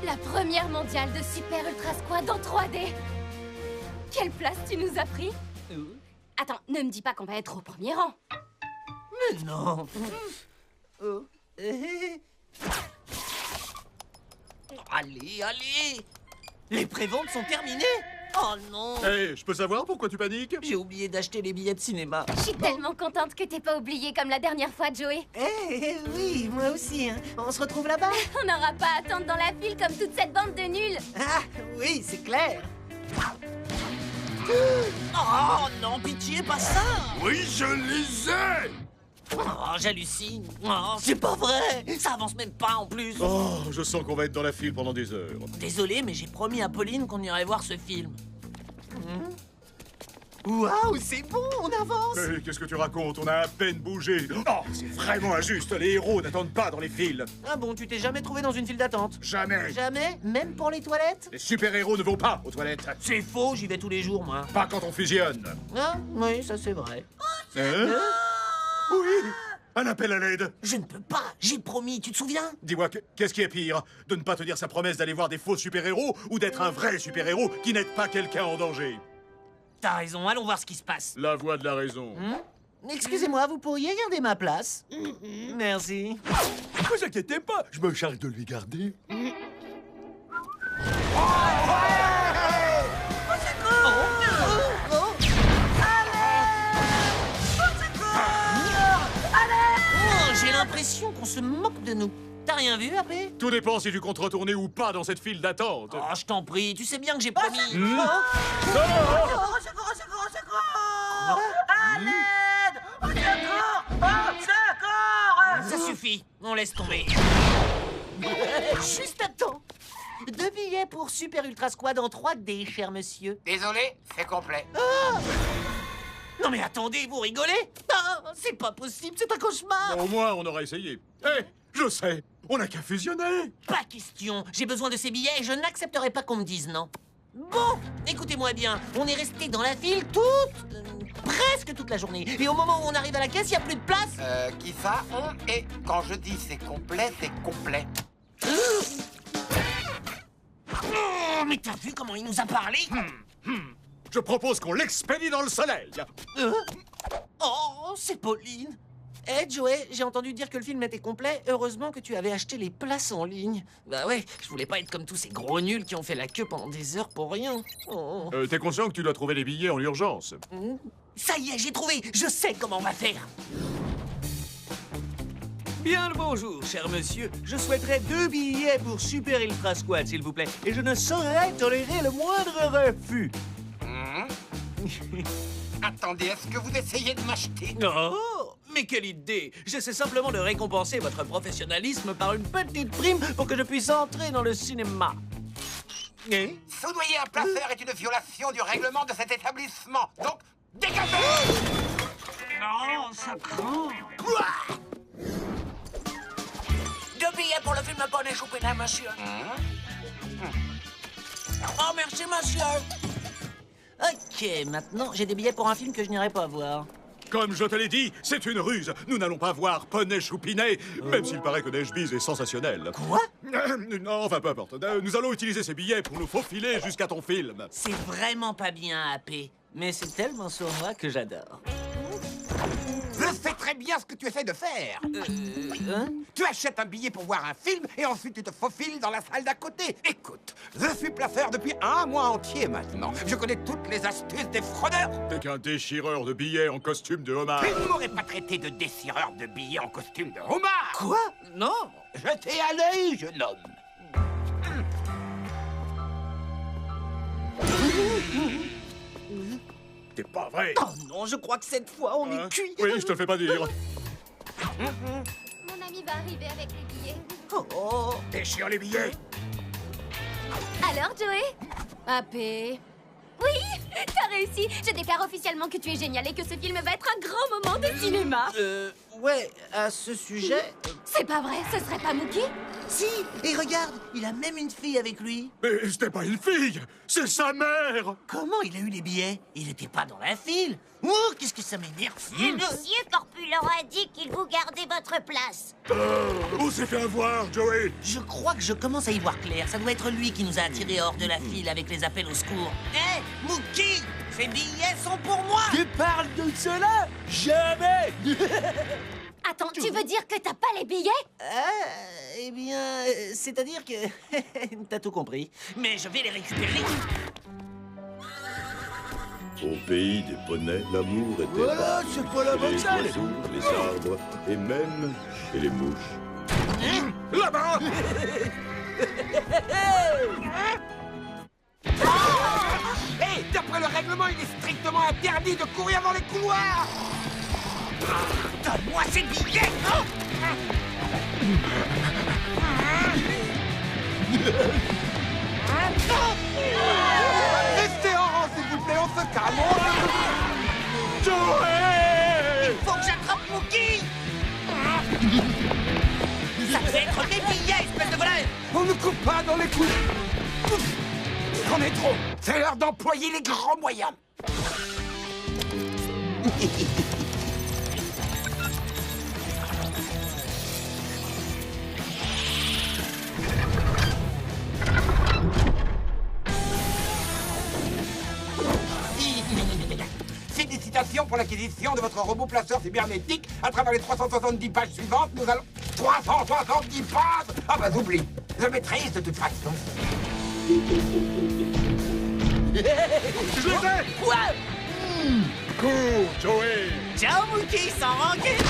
La première mondiale de Super Ultra Squad en 3D. Quelle place tu nous as pris? Attends, ne me dis pas qu'on va être au premier rang. Mais non. Allez, allez. Les préventes sont terminées. Oh non. Hé, je peux savoir pourquoi tu paniques? J'ai oublié d'acheter les billets de cinéma. Je suis tellement contente que t'aies pas oublié comme la dernière fois, Joey. Oui, moi aussi. Hein. On se retrouve là-bas. On n'aura pas à attendre dans la file comme toute cette bande de nuls. Ah, oui, c'est clair. Oh non, pitié, pas ça. Oui, je lisais! Oh, j'hallucine. Oh, c'est pas vrai. Ça avance même pas en plus. Oh, je sens qu'on va être dans la file pendant des heures. Désolé, mais j'ai promis à Pauline qu'on irait voir ce film. Waouh, c'est bon, on avance. Mais qu'est-ce que tu racontes? On a à peine bougé. Oh, c'est vraiment injuste. Les héros n'attendent pas dans les files. Ah bon, tu t'es jamais trouvé dans une file d'attente? Jamais. Jamais? Même pour les toilettes? Les super-héros ne vont pas aux toilettes. C'est faux, j'y vais tous les jours, moi. Pas quand on fusionne. Ah, oui, ça c'est vrai. Hein? Oui, un appel à l'aide. Je ne peux pas, j'ai promis, tu te souviens? Dis-moi, qu'est-ce qui est pire? De ne pas tenir sa promesse d'aller voir des faux super-héros ou d'être un vrai super-héros qui n'aide pas quelqu'un en danger? T'as raison, allons voir ce qui se passe. La voix de la raison. Excusez-moi, vous pourriez garder ma place? Merci. Ne vous inquiétez pas, je me charge de lui garder. Oh, j'ai l'impression qu'on se moque de nous. T'as rien vu, AP? Tout dépend si tu comptes retourner ou pas dans cette file d'attente. Oh, je t'en prie, tu sais bien que j'ai promis. Ça suffit, on laisse tomber. Juste à temps. 2 billets pour Super Ultra Squad en 3D, cher monsieur. Désolé, c'est complet. Non mais attendez, vous rigolez? Ah, c'est pas possible, c'est un cauchemar. Au moins, on aura essayé. Hé, je sais, on n'a qu'à fusionner. Pas question, j'ai besoin de ces billets et je n'accepterai pas qu'on me dise non. Bon, écoutez-moi bien, on est resté dans la file presque toute la journée. Et au moment où on arrive à la caisse, il n'y a plus de place. Qui ça? On et quand je dis c'est complet, c'est complet. Oh, mais t'as vu comment il nous a parlé? Je propose qu'on l'expédie dans le soleil. Oh, c'est Pauline. Eh, Joey, j'ai entendu dire que le film était complet. Heureusement que tu avais acheté les places en ligne. Bah ouais, je voulais pas être comme tous ces gros nuls qui ont fait la queue pendant des heures pour rien. Oh. T'es conscient que tu dois trouver les billets en urgence? Ça y est, j'ai trouvé. Je sais comment on va faire. Bien le bonjour, cher monsieur. Je souhaiterais 2 billets pour Super Ultra Squad, s'il vous plaît. Et je ne saurais tolérer le moindre refus. Attendez, est-ce que vous essayez de m'acheter? Oh, mais quelle idée! J'essaie simplement de récompenser votre professionnalisme par une petite prime pour que je puisse entrer dans le cinéma. Et? Soudoyer un placeur est une violation du règlement de cet établissement. Donc, dégagez! Non, ça craint. 2 billets pour le film Bonnet Choupinat, monsieur. Oh, merci, monsieur. Ok, maintenant, j'ai des billets pour un film que je n'irai pas voir. Comme je te l'ai dit, c'est une ruse. Nous n'allons pas voir Poney Choupinet, même s'il paraît que Neige-Bise est sensationnel. Quoi? Non, enfin, peu importe. Nous allons utiliser ces billets pour nous faufiler jusqu'à ton film. C'est vraiment pas bien, AP. Mais c'est tellement sournois que j'adore. Je sais très bien ce que tu essaies de faire. Tu achètes un billet pour voir un film et ensuite tu te faufiles dans la salle d'à côté. Écoute, je suis placeur depuis 1 mois entier maintenant. Je connais toutes les astuces des fraudeurs. T'es qu'un déchireur de billets en costume de homard. Tu ne m'aurais pas traité de déchireur de billets en costume de homard. Quoi? Non. Jetez à l'œil, jeune homme. T'es pas vrai. Oh non, je crois que cette fois, on est cuit. Oui, je te le fais pas dire. Mon ami va arriver avec les billets. Oh. Déchire les billets. Alors, Joey? AP? Oui, t'as réussi. Je déclare officiellement que tu es génial et que ce film va être un grand moment de cinéma. Ouais, à ce sujet... C'est pas vrai, ce serait pas Mookie? Si, et regarde, il a même une fille avec lui. Mais c'était pas une fille, c'est sa mère. Comment il a eu les billets? Il était pas dans la file. Ouh, qu'est-ce que ça m'énerve. Monsieur Corpulent a dit qu'il vous gardait votre place. On s'est fait avoir, Joey. Je crois que je commence à y voir clair. Ça doit être lui qui nous a attirés hors de la file avec les appels au secours. Hé, Mookie, ces billets sont pour moi. Tu parles de cela? Jamais. Attends, tu veux dire que t'as pas les billets? Eh bien, c'est-à-dire que... T'as tout compris. Mais je vais les récupérer. Au pays des poneys, l'amour était Voilà, rare. c'est pas la Chez bonne les salle. oiseaux, les arbres et même chez les mouches. Là-bas. Hé, d'après le règlement, il est strictement interdit de courir dans les couloirs. Donne-moi ces billets. Oh. Restez en rang, s'il vous plaît, on se calme. Joey. Faut que j'attrape Mookie. Ça devait être mes billets, espèce de voleur. On ne coupe pas dans les coups. C'en est trop. C'est l'heure d'employer les grands moyens. Félicitations pour l'acquisition de votre robot placeur cybernétique. À travers les 370 pages suivantes, nous allons... 370 pages. Ah bah j'oublie. Je maîtrise de toute façon. Je les ai. Quoi? Cours, Joey. Ciao, Mookie, sans rancune.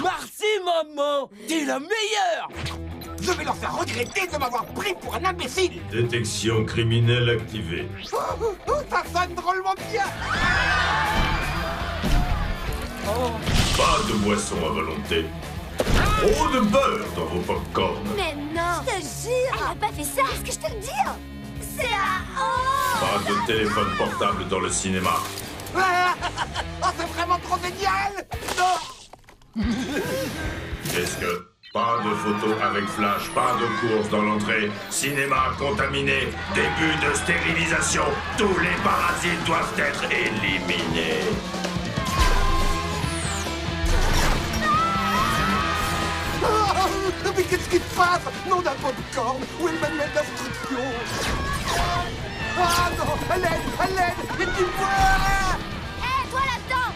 Merci, maman. T'es la meilleure. Je vais leur faire regretter de m'avoir pris pour un imbécile. Détection criminelle activée. Ça sonne drôlement bien. Pas de boisson à volonté. Trop de beurre dans vos pop-corn. Mais non! Je te jure! Elle a pas fait ça! Qu'est-ce que je te le dis? C'est à... Oh! Pas de téléphone portable dans le cinéma. Oh, c'est vraiment trop génial. Qu'est-ce que... Pas de photos avec flash, pas de course dans l'entrée. Cinéma contaminé, début de stérilisation. Tous les parasites doivent être éliminés. Mais qu'est-ce qui se passe? Nom d'un popcorn. Où est le manuel d'instruction? Ah non, à l'aide, aidez-moi. Hé, toi là-dedans!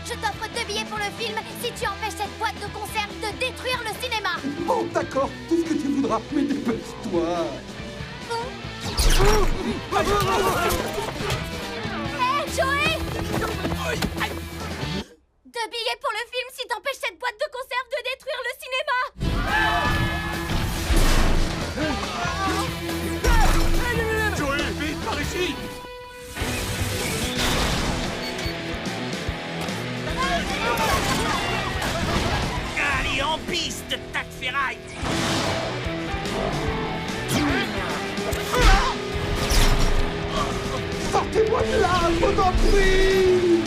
Je t'offre 2 billets pour le film si tu empêches cette boîte de conserve de détruire le cinéma. Bon, d'accord, tout ce que tu voudras, mais dépêche-toi. Hé, Joey! 2 billets pour le film si t'empêches cette boîte de conserve de détruire le cinéma! Joey, vite, par ici. Allez, en piste, tas de ferraille. Sortez-moi de là, je vous en prie.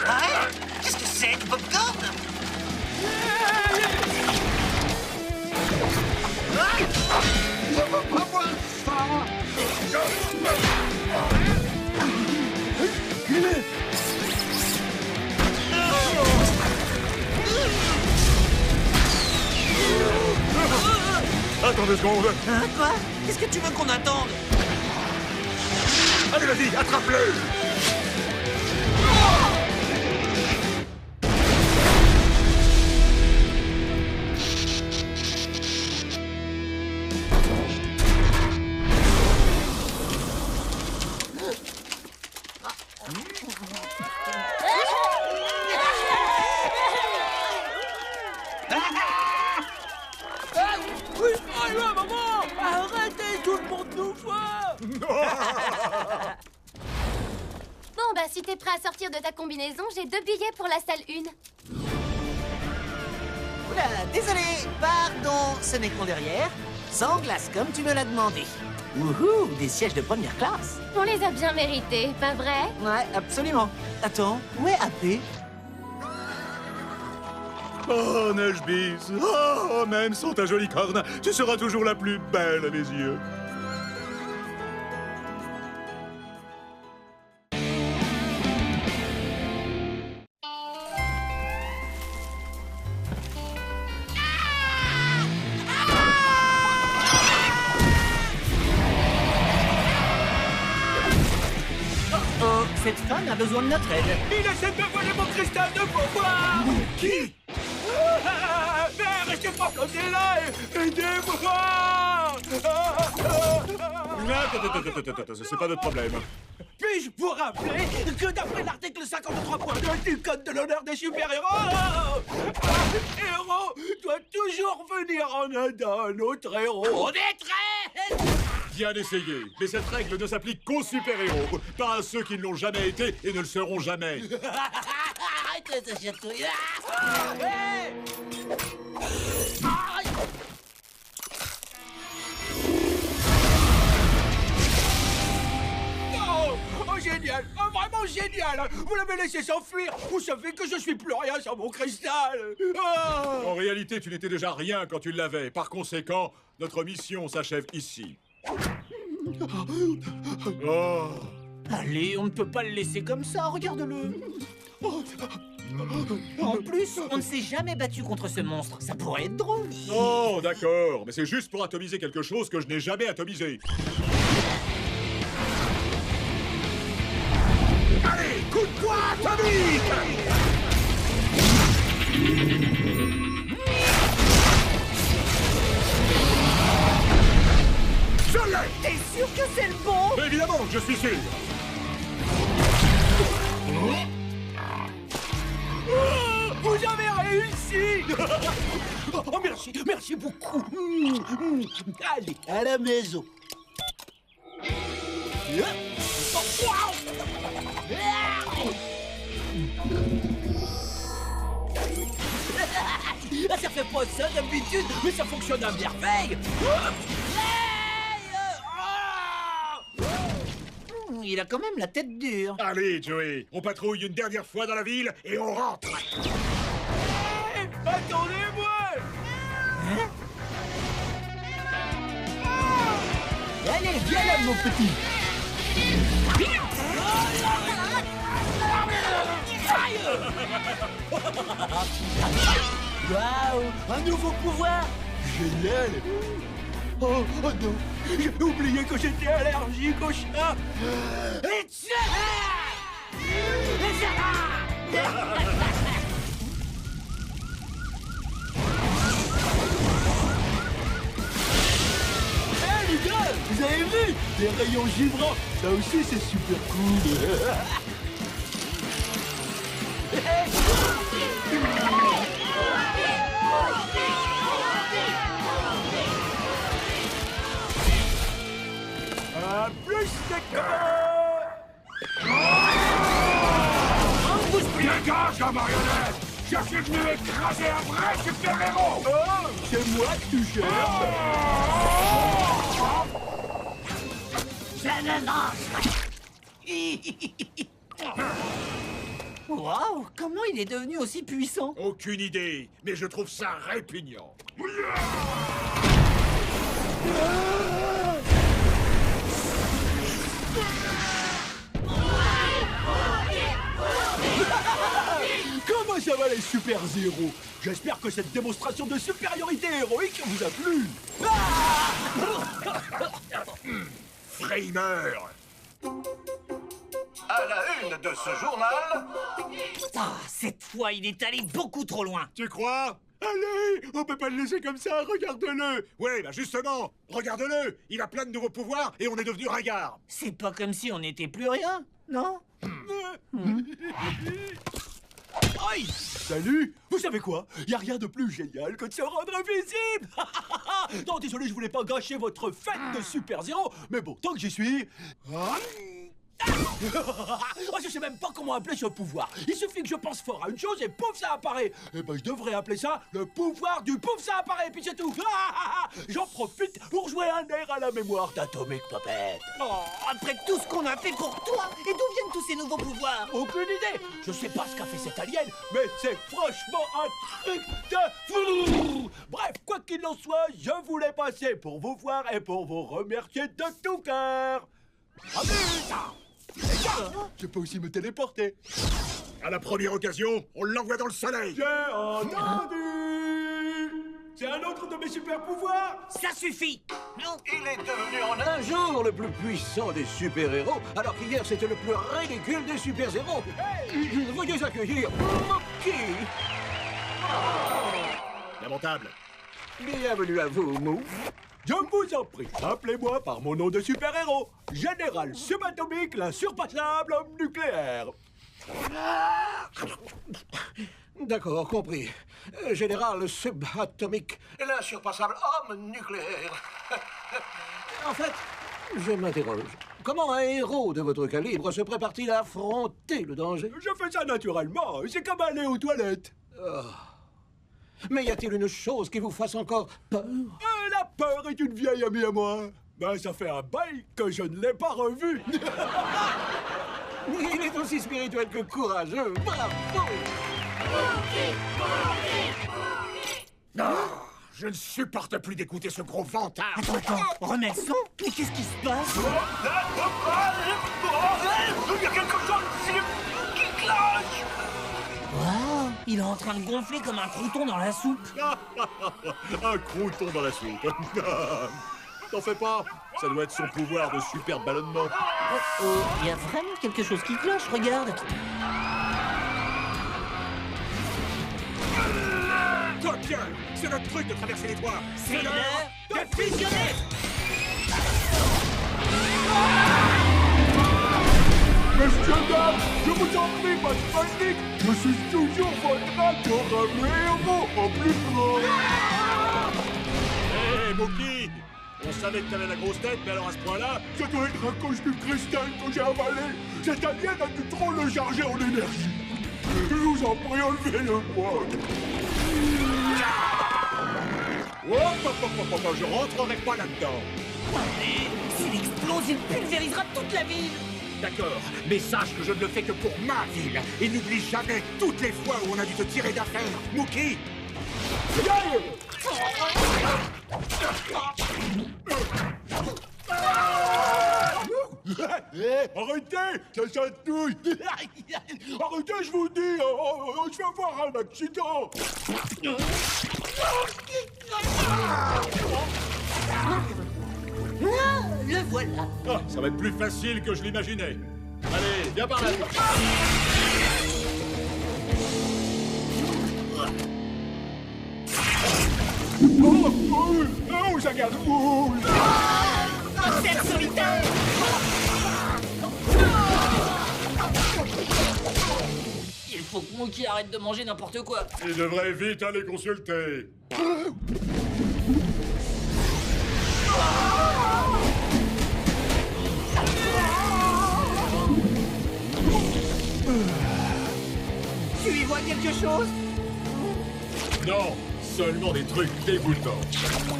Ah, qu'est-ce que c'est, du popcorn? Je veux pas voir ça. Attends 2 secondes. Hein, quoi? Qu'est-ce que tu veux qu'on attende? Allez, vas-y, attrape-le. Oui, allez, maman. Arrêtez, tout le monde nous voit. Bon, bah, si t'es prêt à sortir de ta combinaison, j'ai 2 billets pour la salle 1. Oula, désolé, pardon, ce n'est que mon derrière. Sans glace, comme tu me l'as demandé. Wouhou, des sièges de première classe. On les a bien mérités, pas vrai? Ouais, absolument. Attends, où est AP? Oh, Neige-Bise. Oh, même sans ta jolie corne, tu seras toujours la plus belle à mes yeux. Oh, cette femme a besoin de notre aide. Il essaie de me voler mon cristal de pouvoir. Qui? Mais restez pas bloqués là. Aidez-moi. Attends, c'est pas notre problème. Puis-je vous rappeler que d'après l'article 53.2 du Code de l'honneur des super-héros, un héros doit toujours venir en aide à un autre héros. En détresse! Bien essayé, mais cette règle ne s'applique qu'aux super-héros, pas à ceux qui ne l'ont jamais été et ne le seront jamais. Arrête de te chatouiller. Oh, génial! Oh, vraiment génial! Vous l'avez laissé s'enfuir! Vous savez que je suis plus rien sans mon cristal! Oh. En réalité, tu n'étais déjà rien quand tu l'avais. Par conséquent, notre mission s'achève ici. Oh. Allez, on ne peut pas le laisser comme ça, regarde-le. En plus, on ne s'est jamais battu contre ce monstre. Ça pourrait être drôle. Oh, d'accord, mais c'est juste pour atomiser quelque chose que je n'ai jamais atomisé. Allez, coup de poing atomique! Je l'ai! T'es sûr que c'est le bon? Mais évidemment, je suis sûr. Vous avez réussi! Oh, merci, merci beaucoup! Allez, à la maison! Ça fait pas ça d'habitude, mais ça fonctionne à merveille! Il a quand même la tête dure. Allez, Joey, on patrouille une dernière fois dans la ville et on rentre. Attendez-moi! Allez, viens là, mon petit. Waouh, un nouveau pouvoir. Génial! Oh non! J'ai oublié que j'étais allergique au chat! Hé les gars! Vous avez vu? Des rayons givrants! Ça aussi c'est super cool! Plus de Dégage la marionnette! Je suis venu écraser un vrai super-héros! Oh, c'est moi que tu cherches! Waouh, comment il est devenu aussi puissant? Aucune idée, mais je trouve ça répugnant. Comment ça va les super-héros? J'espère que cette démonstration de supériorité héroïque vous a plu! Framer. À la une de ce journal, Ah, cette fois, il est allé beaucoup trop loin. Tu crois? Allez, on peut pas le laisser comme ça, regarde-le. Ouais, bah justement, regarde-le. Il a plein de nouveaux pouvoirs et on est devenu ringard. C'est pas comme si on n'était plus rien, non? Aïe! Salut! Vous savez quoi? Y a rien de plus génial que de se rendre invisible! Non, désolé, je voulais pas gâcher votre fête de super-héros, mais bon, tant que j'y suis... Oh, je sais même pas comment appeler ce pouvoir. Il suffit que je pense fort à une chose et pouf, ça apparaît. Eh ben, je devrais appeler ça le pouvoir du pouf, ça apparaît, puis c'est tout. J'en profite pour jouer un air à la mémoire d'Atomic Puppet. Oh, après tout ce qu'on a fait pour toi, et d'où viennent tous ces nouveaux pouvoirs? Aucune idée. Je sais pas ce qu'a fait cette alien, mais c'est franchement un truc de... Bref, quoi qu'il en soit, je voulais passer pour vous voir et pour vous remercier de tout cœur. Je peux aussi me téléporter. À la première occasion, on l'envoie dans le soleil. J'ai entendu. C'est un autre de mes super pouvoirs. Ça suffit! Non. Il est devenu en un jour le plus puissant des super-héros, alors qu'hier c'était le plus ridicule des super-héros. Hey, veuillez accueillir Moki. Lamentable. Bienvenue à vous, Mou. Je vous en prie, appelez-moi par mon nom de super-héros, Général Subatomique, la surpassable homme nucléaire. D'accord, compris. Général Subatomique, la surpassable homme nucléaire. En fait, je m'interroge. Comment un héros de votre calibre se prépare-t-il à affronter le danger? Je fais ça naturellement. C'est comme aller aux toilettes. Oh. Mais y a-t-il une chose qui vous fasse encore peur? La peur est une vieille amie à moi. Ben, ça fait un bail que je ne l'ai pas revue. Il est aussi spirituel que courageux. Bravo! Non, je ne supporte plus d'écouter ce gros vantard. Attends, remets le son? Mais qu'est-ce qui se passe? Il y a quelque chose qui cloche. Waouh, il est en train de gonfler comme un crouton dans la soupe. Un crouton dans la soupe. T'en fais pas, ça doit être son pouvoir de super ballonnement. Oh, il y a vraiment quelque chose qui cloche, regarde. Toi, Pierre, c'est notre truc de traverser les toits. C'est l'heure de fusionner. Messieurs, dames, je vous en prie, pas de panique. Je suis toujours votre adorable héros en plus grand. Hé, Moki, on savait que t'avais la grosse tête, mais alors à ce point-là... Ça doit être à cause du cristal que j'ai avalé. Cette alien a dû trop le charger en énergie. Je vous en prie, enlevez-le-moi. Je rentrerai pas là-dedans. Allez, s'il explose, il pulvérisera toute la ville. D'accord, mais sache que je ne le fais que pour ma ville. Et n'oublie jamais toutes les fois où on a dû te tirer d'affaire. Mookie! Arrêtez, ça chatouille. Arrêtez, je vous dis, je vais avoir un accident. Ah, le voilà. Ah, ça va être plus facile que je l'imaginais. Allez, viens par là. Oh, ça garde-boule. Terre solitaire. Il faut que Mookie arrête de manger n'importe quoi. Il devrait vite aller consulter. Tu y vois quelque chose? Non, seulement des trucs dégoûtants.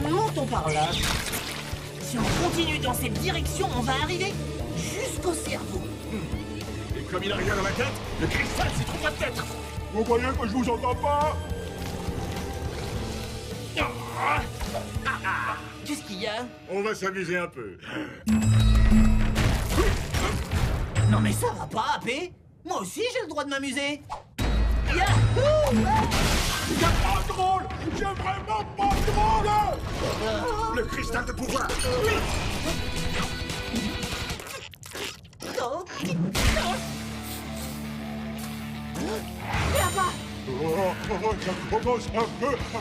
Montons par là. Si on continue dans cette direction, on va arriver jusqu'au cerveau. Et comme il a rien dans la tête, le cristal s'y trouve peut-être. Vous croyez que je vous entends pas? Qu'est-ce qu'il y a? On va s'amuser un peu. Non mais ça va pas, AP. Moi aussi j'ai le droit de m'amuser. Yahoo! C'est pas drôle! C'est vraiment pas drôle! Le cristal de pouvoir. Oh, là-bas! Ça commence un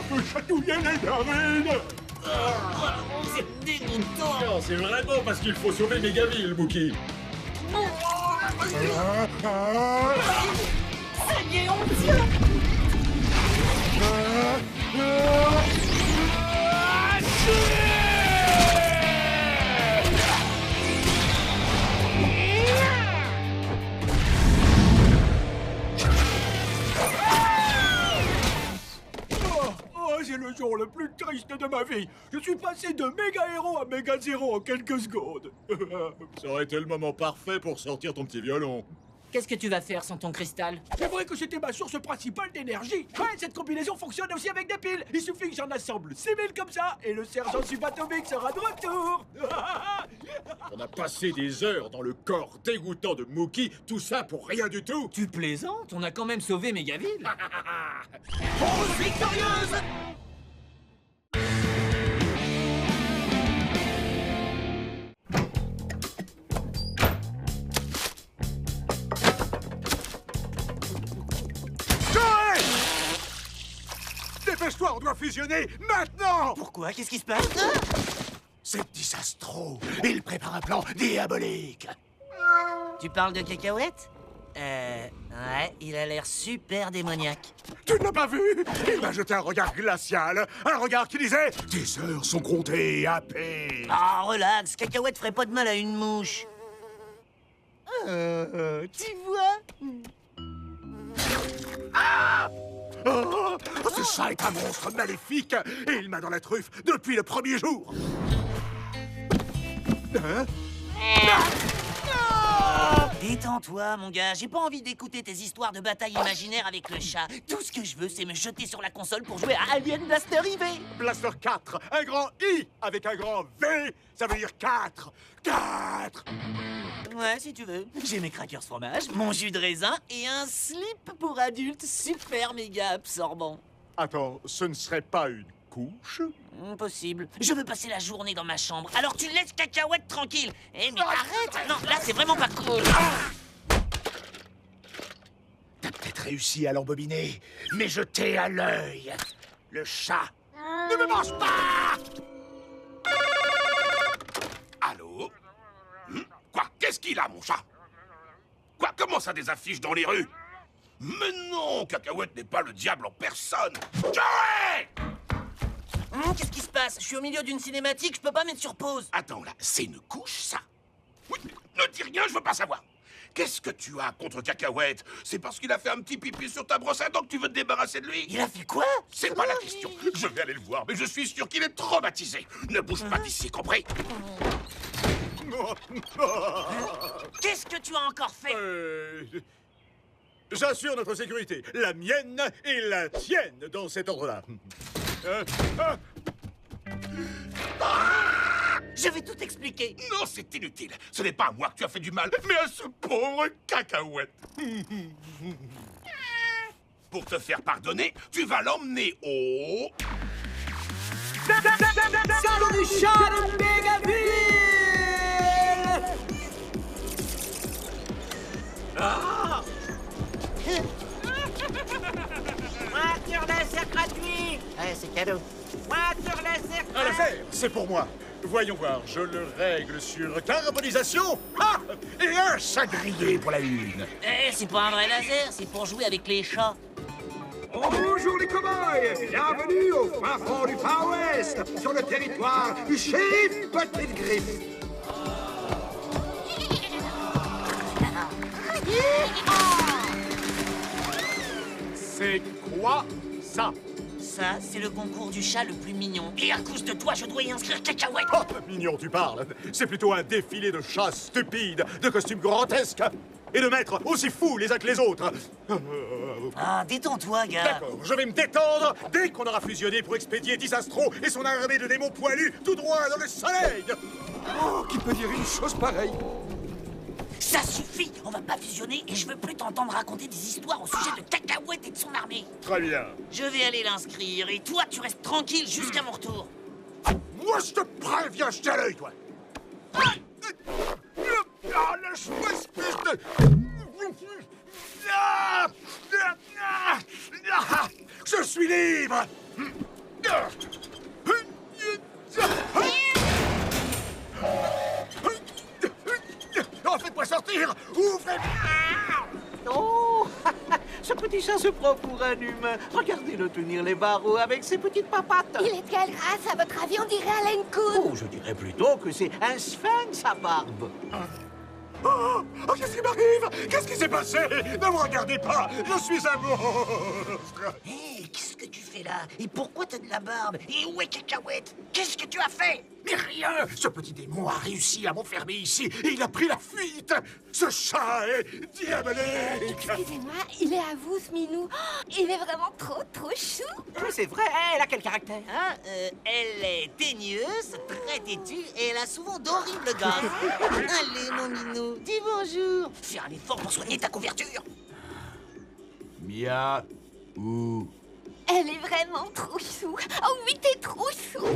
peu chatouiller les narines! C'est dégoûtant! Non, c'est vraiment parce qu'il faut sauver Mégaville, Mookie. Ça y est, on tient! triste de ma vie. Je suis passé de méga héros à méga zéro en quelques secondes. Ça aurait été le moment parfait pour sortir ton petit violon. Qu'est-ce que tu vas faire sans ton cristal? C'est vrai que c'était ma source principale d'énergie. Ouais, cette combinaison fonctionne aussi avec des piles. Il suffit que j'en assemble 6000 comme ça et le sergent subatomique sera de retour. On a passé des heures dans le corps dégoûtant de Mookie, tout ça pour rien du tout. Tu plaisantes? On a quand même sauvé Mégaville. Rose victorieuse! Dépêche-toi, on doit fusionner maintenant! Pourquoi? Qu'est-ce qui se passe? C'est Disastro. Il prépare un plan diabolique. Tu parles de Cacahuète? Ouais, il a l'air super démoniaque. Tu ne l'as pas vu? Il m'a jeté un regard glacial. Un regard qui disait « Tes heures sont comptées, AP. » Ah, relax, Cacahuète ferait pas de mal à une mouche. Tu vois? Oh, ce chat est un monstre maléfique et il m'a dans la truffe depuis le premier jour. Hein? Détends-toi, mon gars. J'ai pas envie d'écouter tes histoires de bataille imaginaire avec le chat. Tout ce que je veux, c'est me jeter sur la console pour jouer à Alien Blaster IV. Blaster 4, un grand I avec un grand V, ça veut dire 4. 4. Ouais, si tu veux. J'ai mes crackers fromage, mon jus de raisin et un slip pour adultes super méga absorbant. Attends, ce ne serait pas une couche? Impossible. Je veux passer la journée dans ma chambre. Alors tu laisses Cacahuète tranquille. Eh mais arrête! Non, là c'est vraiment pas cool. T'as peut-être réussi à l'embobiner, mais je t'ai à l'œil. Le chat ne me mange pas! Allô? Quoi? Qu'est-ce qu'il a, mon chat? Quoi? Comment ça, des affiches dans les rues? Mais non, Cacahuète n'est pas le diable en personne. Joey! Qu'est-ce qui se passe? Je suis au milieu d'une cinématique, je peux pas mettre sur pause. Attends, là, c'est une couche, ça? Oui, ne dis rien, je veux pas savoir. Qu'est-ce que tu as contre Cacahuète? C'est parce qu'il a fait un petit pipi sur ta brosse à dents que tu veux te débarrasser de lui? Il a fait quoi? C'est pas la question. Je vais aller le voir, mais je suis sûr qu'il est traumatisé. Ne bouge pas d'ici, compris? Qu'est-ce que tu as encore fait? J'assure notre sécurité, la mienne et la tienne dans cet ordre-là. Je vais tout expliquer. Non, c'est inutile. Ce n'est pas à moi que tu as fait du mal, mais à ce pauvre Cacahuète. Pour te faire pardonner, tu vas l'emmener au... Salon du chat de Mégaville! Voiture laser gratuit! Ouais, c'est cadeau. Voiture laser Un laser, c'est pour moi. Voyons voir, je le règle sur carbonisation. Ah! Et un chat grillé pour la lune. C'est pas un vrai laser, c'est pour jouer avec les chats. Bonjour les cow-boys! Bienvenue au fin fond du Far West, sur le territoire du shérif Petite Griffe. C'est quoi ça? Ça, c'est le concours du chat le plus mignon. Et à cause de toi, je dois y inscrire Cacahuète. Oh, mignon, tu parles. C'est plutôt un défilé de chats stupides, de costumes grotesques, et de maîtres aussi fous les uns que les autres. Ah, détends-toi, gars. D'accord, je vais me détendre dès qu'on aura fusionné pour expédier Disastro et son armée de démons poilus tout droit dans le soleil. Oh, qui peut dire une chose pareille? Ça suffit. On va pas fusionner et je veux plus t'entendre raconter des histoires au sujet de Cacahuète et de son armée. Très bien. Je vais aller l'inscrire et toi, tu restes tranquille jusqu'à mon retour. Moi, je te préviens, je t'ai à l'œil, toi. Ah, lâche-moi, espèce de... Je suis libre. Oh, faites-moi sortir. Ouvrez. Oh, ce petit chat se prend pour un humain. Regardez-le tenir les barreaux avec ses petites papates. Il est de quelle race, à votre avis? On dirait Alain Coon. Oh, je dirais plutôt que c'est un sphinx à barbe. Oh, qu'est-ce qui m'arrive? Qu'est-ce qui s'est passé? Ne me regardez pas! Je suis un monstre! Hé, qu'est-ce que tu fais là? Et pourquoi t'as de la barbe? Et où est Cacahuète? Qu'est-ce que tu as fait? Mais rien! Ce petit démon a réussi à m'enfermer ici et il a pris la fuite! Ce chat est diabolique! Excusez-moi, il est à vous, ce minou. Oh, il est vraiment trop chou. Mais c'est vrai, elle a quel caractère? Elle est daigneuse, très têtue et elle a souvent d'horribles gars. Allez, mon minou, dis bonjour. Fais un effort pour soigner ta couverture. Mia ou... Elle est vraiment trop chou. Oh oui, t'es trop chou.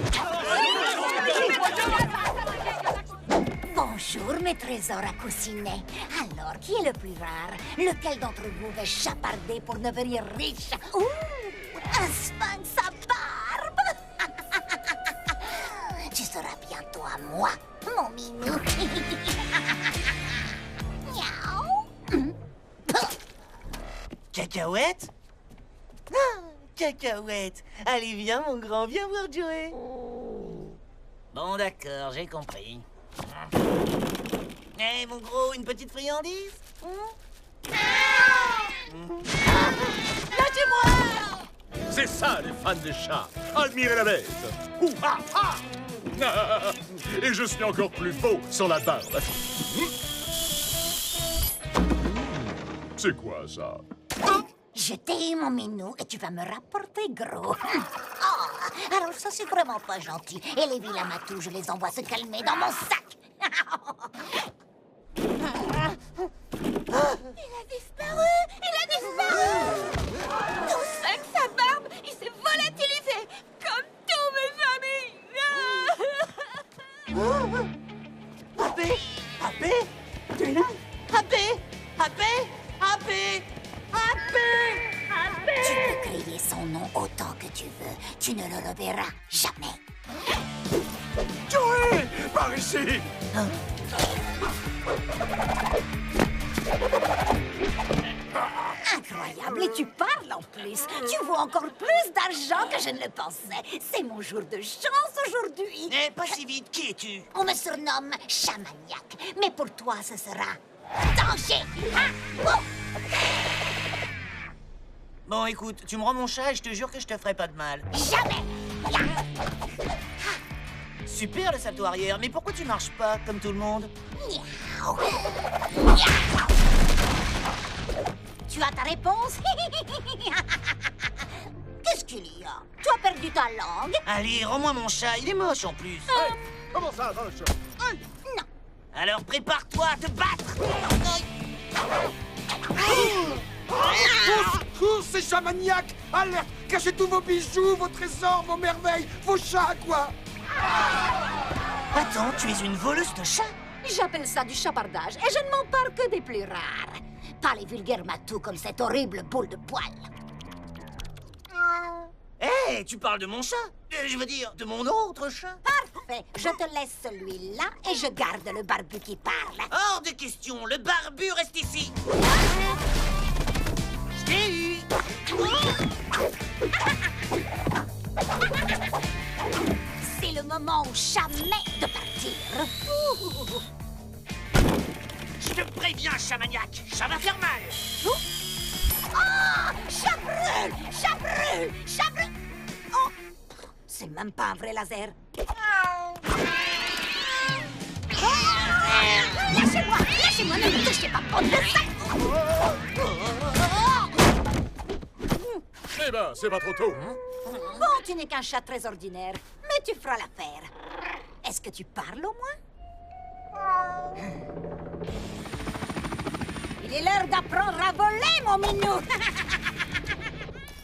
Bonjour, mes trésors à coussiner. Alors, qui est le plus rare? Lequel d'entre vous va chaparder pour devenir riche? Ouh, un sphinx à barbe! Tu seras bientôt à moi, mon minou. Miaou. Cacahuète? Ah, Cacahuète. Allez, viens, mon grand, viens voir Joey. Bon, d'accord, j'ai compris. Eh, mon gros, une petite friandise? Lâchez-moi! C'est ça, les fans des chats! Admirez la bête! Ouh, ah, ah! Et je suis encore plus beau sans la barbe! C'est quoi, ça? Je t'ai, mon minou, et tu vas me rapporter gros. Oh, alors ça, c'est vraiment pas gentil. Et les vilains matous, je les envoie se calmer dans mon sac. Il a disparu. Ton sac, sa barbe, il s'est volatilisé. Comme tous mes amis. Happé! Happé! Tu es là? Happé! Happé! Happé! Happé! Tu peux crier son nom autant que tu veux. Tu ne le reverras jamais. Joey! Par ici! Incroyable, et tu parles en plus. Tu vaux encore plus d'argent que je ne le pensais. C'est mon jour de chance aujourd'hui. Eh, pas si vite, qui es-tu? On me surnomme Chamaniac, mais pour toi, ce sera danger. Bon, écoute, tu me rends mon chat et je te jure que je te ferai pas de mal. Jamais. Super le salto arrière, mais pourquoi tu marches pas comme tout le monde? Miaou. Tu as ta réponse? Qu'est-ce qu'il y a? Tu as perdu ta langue? Allez, rends-moi mon chat, il est moche en plus. Comment ça, Roche? Non. Alors prépare-toi à te battre. Cours, c'est Chamaniac! Alerte! Cachez tous vos bijoux, vos trésors, vos merveilles, vos chats, quoi! Attends, tu es une voleuse de chats? J'appelle ça du chapardage et je ne m'empare que des plus rares. Pas les vulgaires matous comme cette horrible boule de poil. Hé, tu parles de mon chat? Je veux dire, de mon autre chat? Parfait, je te laisse celui-là et je garde le barbu qui parle. Hors de question, le barbu reste ici. Je t'ai eu. C'est le moment ou jamais de partir. Je te préviens, Chamaniac, ça va faire mal. Oh, ça brûle, ça brûle, ça brûle. Oh, c'est même pas un vrai laser. Lâchez-moi, ne me touchez pas, bande de sac. Eh ben, c'est pas trop tôt. Bon, tu n'es qu'un chat très ordinaire, mais tu feras l'affaire. Est-ce que tu parles au moins? Il est l'heure d'apprendre à voler, mon minou.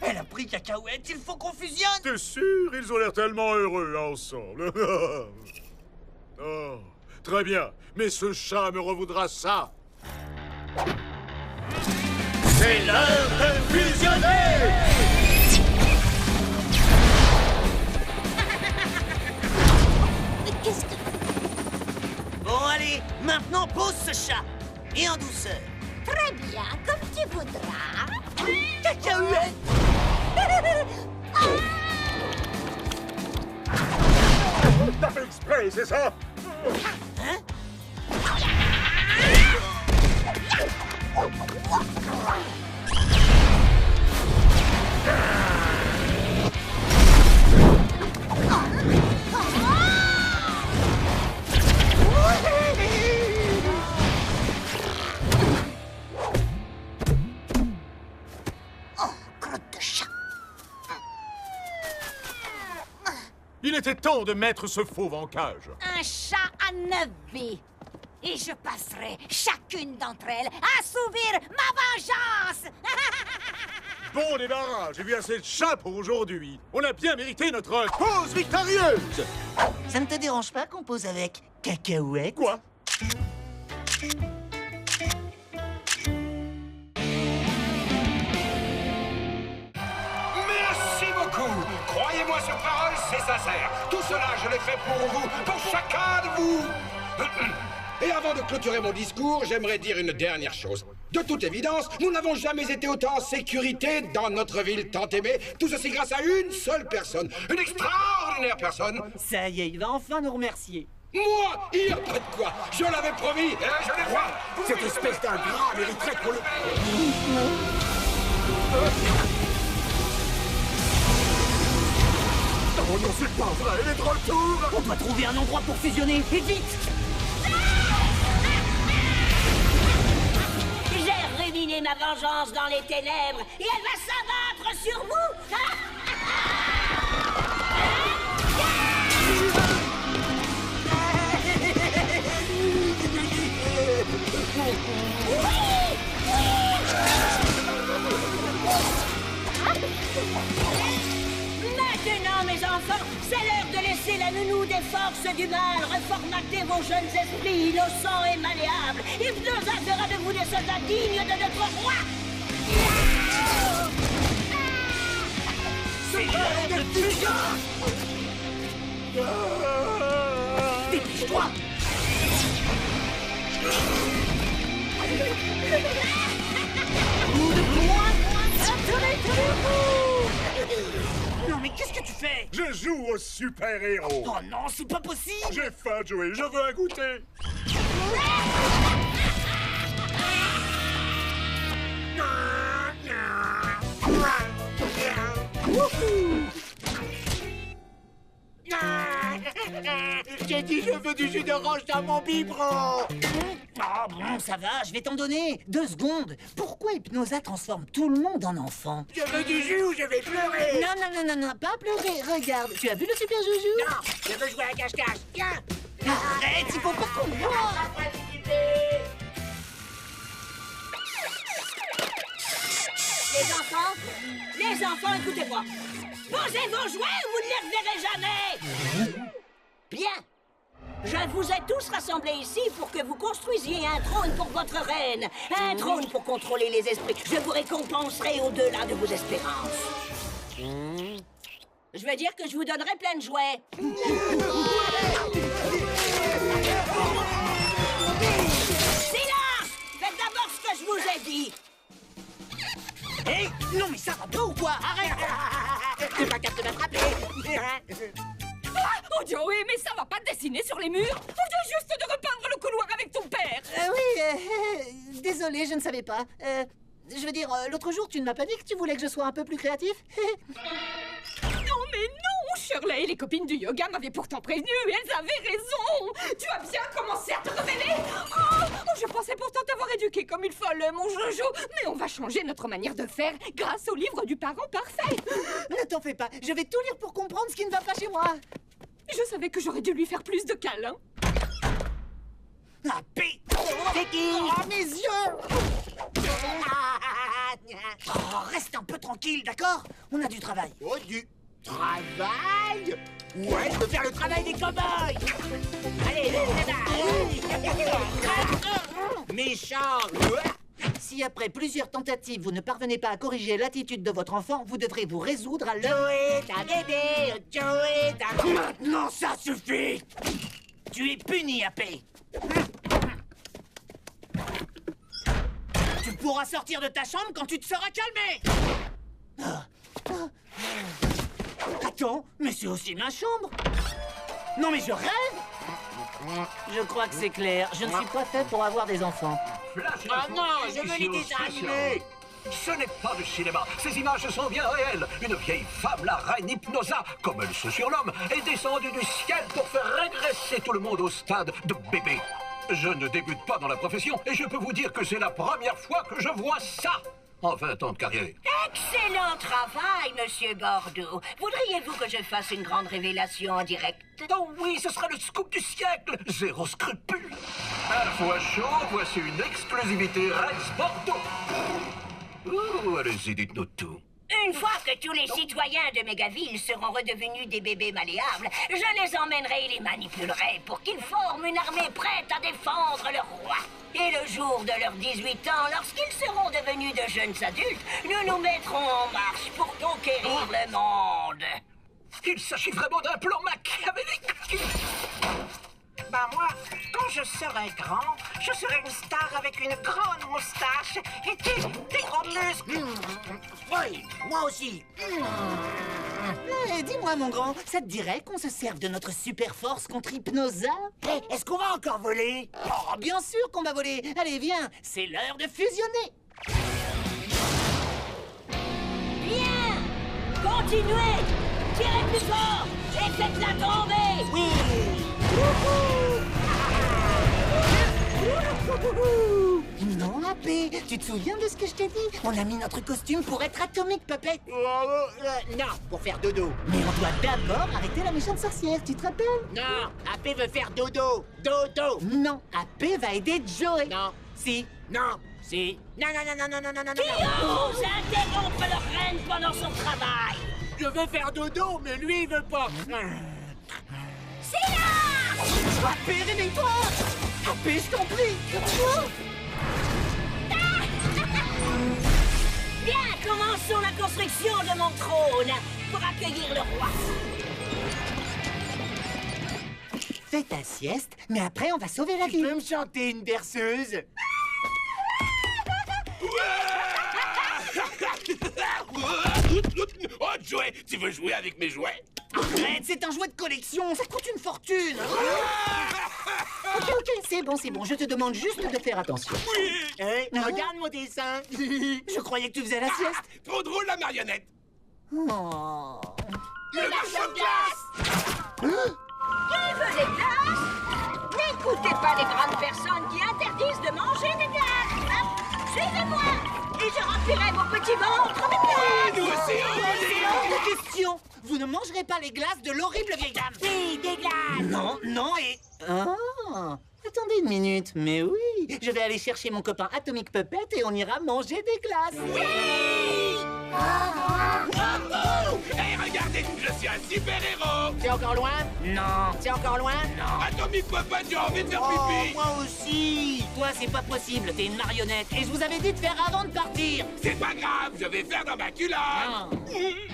Elle a pris Cacahuète, il faut qu'on fusionne. T'es sûr? Ils ont l'air tellement heureux ensemble. Oh, très bien. Mais ce chat me revaudra ça. C'est l'heure de fusionner! Mais qu'est-ce que... Bon, allez, maintenant pose ce chat. Et en douceur. Très bien, comme tu voudras. Cacahuète! T'as fait exprès, c'est ça? Hein? Il était temps de mettre ce fauve en cage. Un chat à 9 vies. Et je passerai chacune d'entre elles à assouvir ma vengeance. Bon débarras, j'ai vu assez de chats pour aujourd'hui. On a bien mérité notre pause victorieuse. Ça ne te dérange pas qu'on pose avec cacahuète? Quoi? Merci beaucoup. Croyez-moi sur parole, c'est sincère. Tout cela, je l'ai fait pour vous, pour chacun de vous. Et avant de clôturer mon discours, j'aimerais dire une dernière chose. De toute évidence, nous n'avons jamais été autant en sécurité dans notre ville tant aimée. Tout ceci grâce à une seule personne. Une extraordinaire personne. Ça y est, il va enfin nous remercier. Moi, il n'y a pas de quoi. Je l'avais promis et je l'ai fait. Cette espèce d'ingrat mériterait qu'on le... Oh non, c'est pas vrai, elle est de retour! On doit trouver un endroit pour fusionner, et vite! J'ai ruiné ma vengeance dans les ténèbres et elle va s'abattre sur vous. Maintenant, mes enfants, c'est l'heure de laisser la nounou des forces du mal reformater vos jeunes esprits innocents et malléables. Hypnosa fera de vous des soldats dignes de notre roi. C'est l'heure de fusion! Dépêche-toi! Non mais qu'est-ce que tu fais? Je joue au super-héros. Oh non, c'est pas possible! J'ai faim, Joey, je veux un goûter. J'ai dit je veux du jus d'orange dans mon biberon! Oh bon, ça va, je vais t'en donner. 2 secondes. Pourquoi Hypnosa transforme tout le monde en enfant? Je veux du jus ou je vais pleurer! Non, non, non, non, non, pas pleurer. Regarde, tu as vu le super joujou? Non, je veux jouer à cache-cache! Viens! Arrête, il faut pas qu'on voit. Les enfants, écoutez-moi. Posez vos jouets ou vous ne les reverrez jamais. Bien. Je vous ai tous rassemblés ici pour que vous construisiez un trône pour votre reine. Un trône pour contrôler les esprits. Je vous récompenserai au-delà de vos espérances. Je veux dire que je vous donnerai plein de jouets. Silence! Faites d'abord ce que je vous ai dit. Hé, non mais ça va pas ou quoi? Arrête! Tu pas capable de m'attraper! Oh Joey, mais ça va pas dessiner sur les murs. On vient juste de repeindre le couloir avec ton père. Oui, désolé, je ne savais pas. Je veux dire, l'autre jour, tu ne m'as pas dit que tu voulais que je sois un peu plus créatif? Non mais non, Shirley, les copines du yoga m'avaient pourtant prévenu et elles avaient raison. Tu as bien commencé à te révéler. Oh, je pensais pourtant t'avoir éduqué comme il fallait, mon Jojo. Mais on va changer notre manière de faire grâce au livre du parent parfait. Ne t'en fais pas, je vais tout lire pour comprendre ce qui ne va pas chez moi. Je savais que j'aurais dû lui faire plus de câlins. Ah, c'est qui? Oh, mes yeux! Oh, reste un peu tranquille, d'accord? On a du travail. Oh, du travail? Ouais, je veux faire le travail des cow-boys! Allez, méchant! Si après plusieurs tentatives, vous ne parvenez pas à corriger l'attitude de votre enfant, vous devrez vous résoudre à Joey, ta bébé! Joey, ta... Maintenant, ça suffit! Tu es puni, AP! Tu pourras sortir de ta chambre quand tu te seras calmé! Attends, mais c'est aussi ma chambre! Non mais je rêve! Je crois que c'est clair, je ne suis pas fait pour avoir des enfants. Flash Ah Info, non, je veux les émission dessins spéciale. animés. Ce n'est pas du cinéma, ces images sont bien réelles. Une vieille femme, la reine Hypnosa, comme elle se surnomme, est descendue du ciel pour faire régresser tout le monde au stade de bébé. Je ne débute pas dans la profession et je peux vous dire que c'est la première fois que je vois ça en 20 ans de carrière. Excellent travail, monsieur Bordeaux. Voudriez-vous que je fasse une grande révélation en direct? Oh oui, ce sera le scoop du siècle. Zéro scrupule. Info à chaud, voici une exclusivité Rex Bordeaux. Oh, allez-y, dites-nous tout. Une fois que tous les citoyens de Mégaville seront redevenus des bébés malléables, je les emmènerai et les manipulerai pour qu'ils forment une armée prête à défendre le roi. Et le jour de leurs 18 ans, lorsqu'ils seront devenus de jeunes adultes, nous nous mettrons en marche pour conquérir le monde. Il s'agit vraiment d'un plan machiavélique. Bah moi, quand je serai grand, je serai une star avec une grande moustache et des gros muscles. Oui, moi aussi. Dis-moi, mon grand, ça te dirait qu'on se serve de notre super force contre Hypnosa? Est-ce qu'on va encore voler? Oh, bien sûr qu'on va voler. Allez, viens, c'est l'heure de fusionner. Bien! Continuez! Tirez plus fort! Et faites-la tomber! Oui. Non, AP, tu te souviens de ce que je t'ai dit? On a mis notre costume pour être Atomic Puppet. Non, pour faire dodo. Mais on doit d'abord arrêter la méchante sorcière, tu te rappelles? Non, AP veut faire dodo. Dodo. Non, AP va aider Joey. Non. Si. Non. Si. Non, non, non, non, non, non, non, Qui non. ose interrompre leur reine pendant son travail? Je veux faire dodo, mais lui, il veut pas. Silence! AP, réveille-toi! AP, je t'en prie! Bien, commençons la construction de mon trône pour accueillir le roi. Fais ta sieste, mais après on va sauver la Tu vie. peux me chanter une berceuse? Oh, Joey, tu veux jouer avec mes jouets? Arrête, c'est un jouet de collection, ça coûte une fortune. Ok, c'est bon, je te demande juste de faire attention. Hey, regarde mon dessin. Je croyais que tu faisais la sieste. Trop drôle, la marionnette. Oh. Le marchand de glace! Qui veut des glaces? N'écoutez pas les grandes personnes qui interdisent de manger des glaces! Hein? Suivez-moi! Et je remplirai vos petits ventres de glace! Nous aussi, C'est hors de question. Vous ne mangerez pas les glaces de l'horrible vieille dame. Oui, des glaces! Non, et... Ah, attendez une minute, mais oui. Je vais aller chercher mon copain Atomic Puppet et on ira manger des glaces. Hey, regardez, je suis un super-héros. C'est encore loin? Non. C'est encore loin? Non. Atomic Puppet, j'ai envie de faire Oh, pipi. moi aussi. Toi, c'est pas possible, t'es une marionnette. Et je vous avais dit de faire avant de partir. C'est pas grave, je vais faire dans ma culotte. Ah.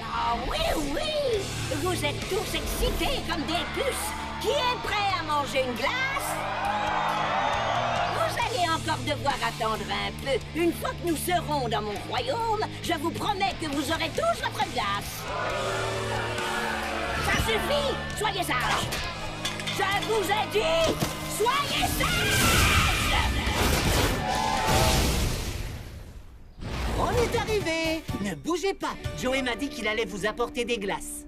Ah oui! Vous êtes tous excités comme des puces! Qui est prêt à manger une glace? Vous allez encore devoir attendre un peu. Une fois que nous serons dans mon royaume, je vous promets que vous aurez tous votre glace. Ça suffit! Soyez sages! Je vous ai dit! Soyez sages! On est arrivé. Ne bougez pas. Joey m'a dit qu'il allait vous apporter des glaces.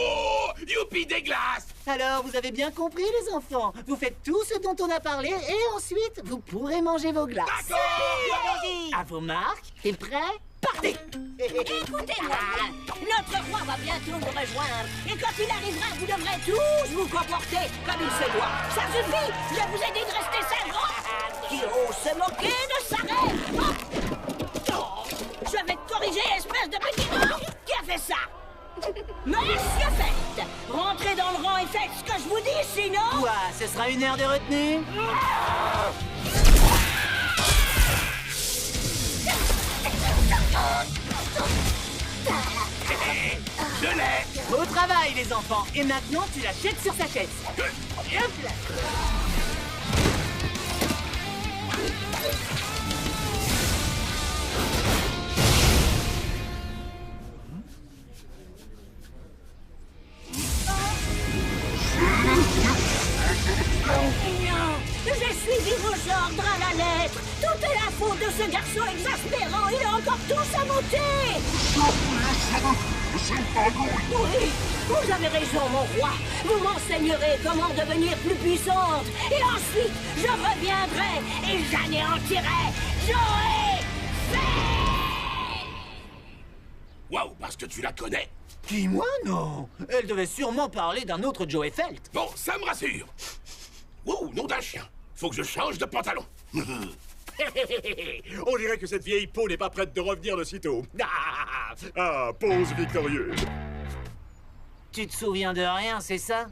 Oh, youpi, des glaces. Alors, vous avez bien compris, les enfants. Vous faites tout ce dont on a parlé et ensuite, vous pourrez manger vos glaces. D'accord. À vos marques. T'es prêt? Partez! Écoutez-moi bien, notre roi va bientôt nous rejoindre. Et quand il arrivera, vous devrez tous vous comporter comme il se doit. Ça suffit, je vous ai dit de rester sage. Qui ose se moquer de sa reine? Oh, je vais te corriger, espèce de petit rat. Qui a fait ça? Monsieur Fett, rentrez dans le rang et faites ce que je vous dis, sinon... Quoi? Ce sera une heure de retenue? Je l'ai. Beau travail, les enfants. Et maintenant, tu la jettes sur sa chaise. Hop là. J'ai suivi vos ordres à la lettre. Tout est la faute de ce garçon exaspérant. Il a encore tout saboté. Oui, vous avez raison, mon roi. Vous m'enseignerez comment devenir plus puissante. Et ensuite, je reviendrai et j'anéantirai Joey Felt. Waouh, parce que tu la connais. Qui, moi? Non. Elle devait sûrement parler d'un autre Joey Felt. Bon, ça me rassure. Wow, nom d'un chien. Faut que je change de pantalon. On dirait que cette vieille peau n'est pas prête de revenir de sitôt. Ah, pose victorieuse. Tu te souviens de rien, c'est ça?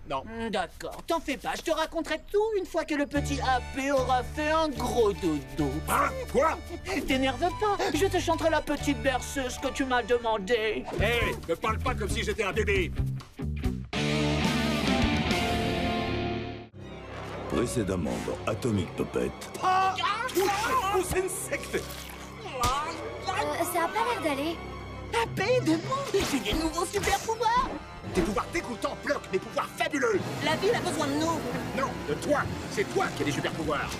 Non. D'accord, t'en fais pas, je te raconterai tout une fois que le petit AP aura fait un gros dodo. Hein? Quoi? T'énerve pas, je te chanterai la petite berceuse que tu m'as demandé. Hé, ne parle pas comme si j'étais un bébé. Précédemment dans Atomic Puppet. Ah! Où c'est une secte? Ça a pas l'air d'aller. AP, debout, j'ai des nouveaux super pouvoirs. Tes pouvoirs dégoûtants bloquent mes pouvoirs fabuleux. La ville a besoin de nous. Non, de toi. C'est toi qui as des super pouvoirs.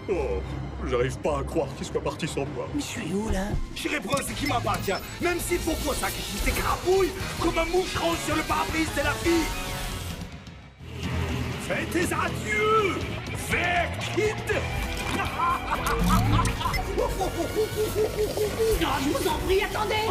Oh, j'arrive pas à croire qu'il soit parti sans moi. Mais je suis où, là? J'irai prendre ce qui m'appartient, même s'il faut pour ça que je t'écrabouille comme un moucheron sur le pare-brise de la fille. Fais tes adieux, Verkid. Non, je vous en prie, attendez.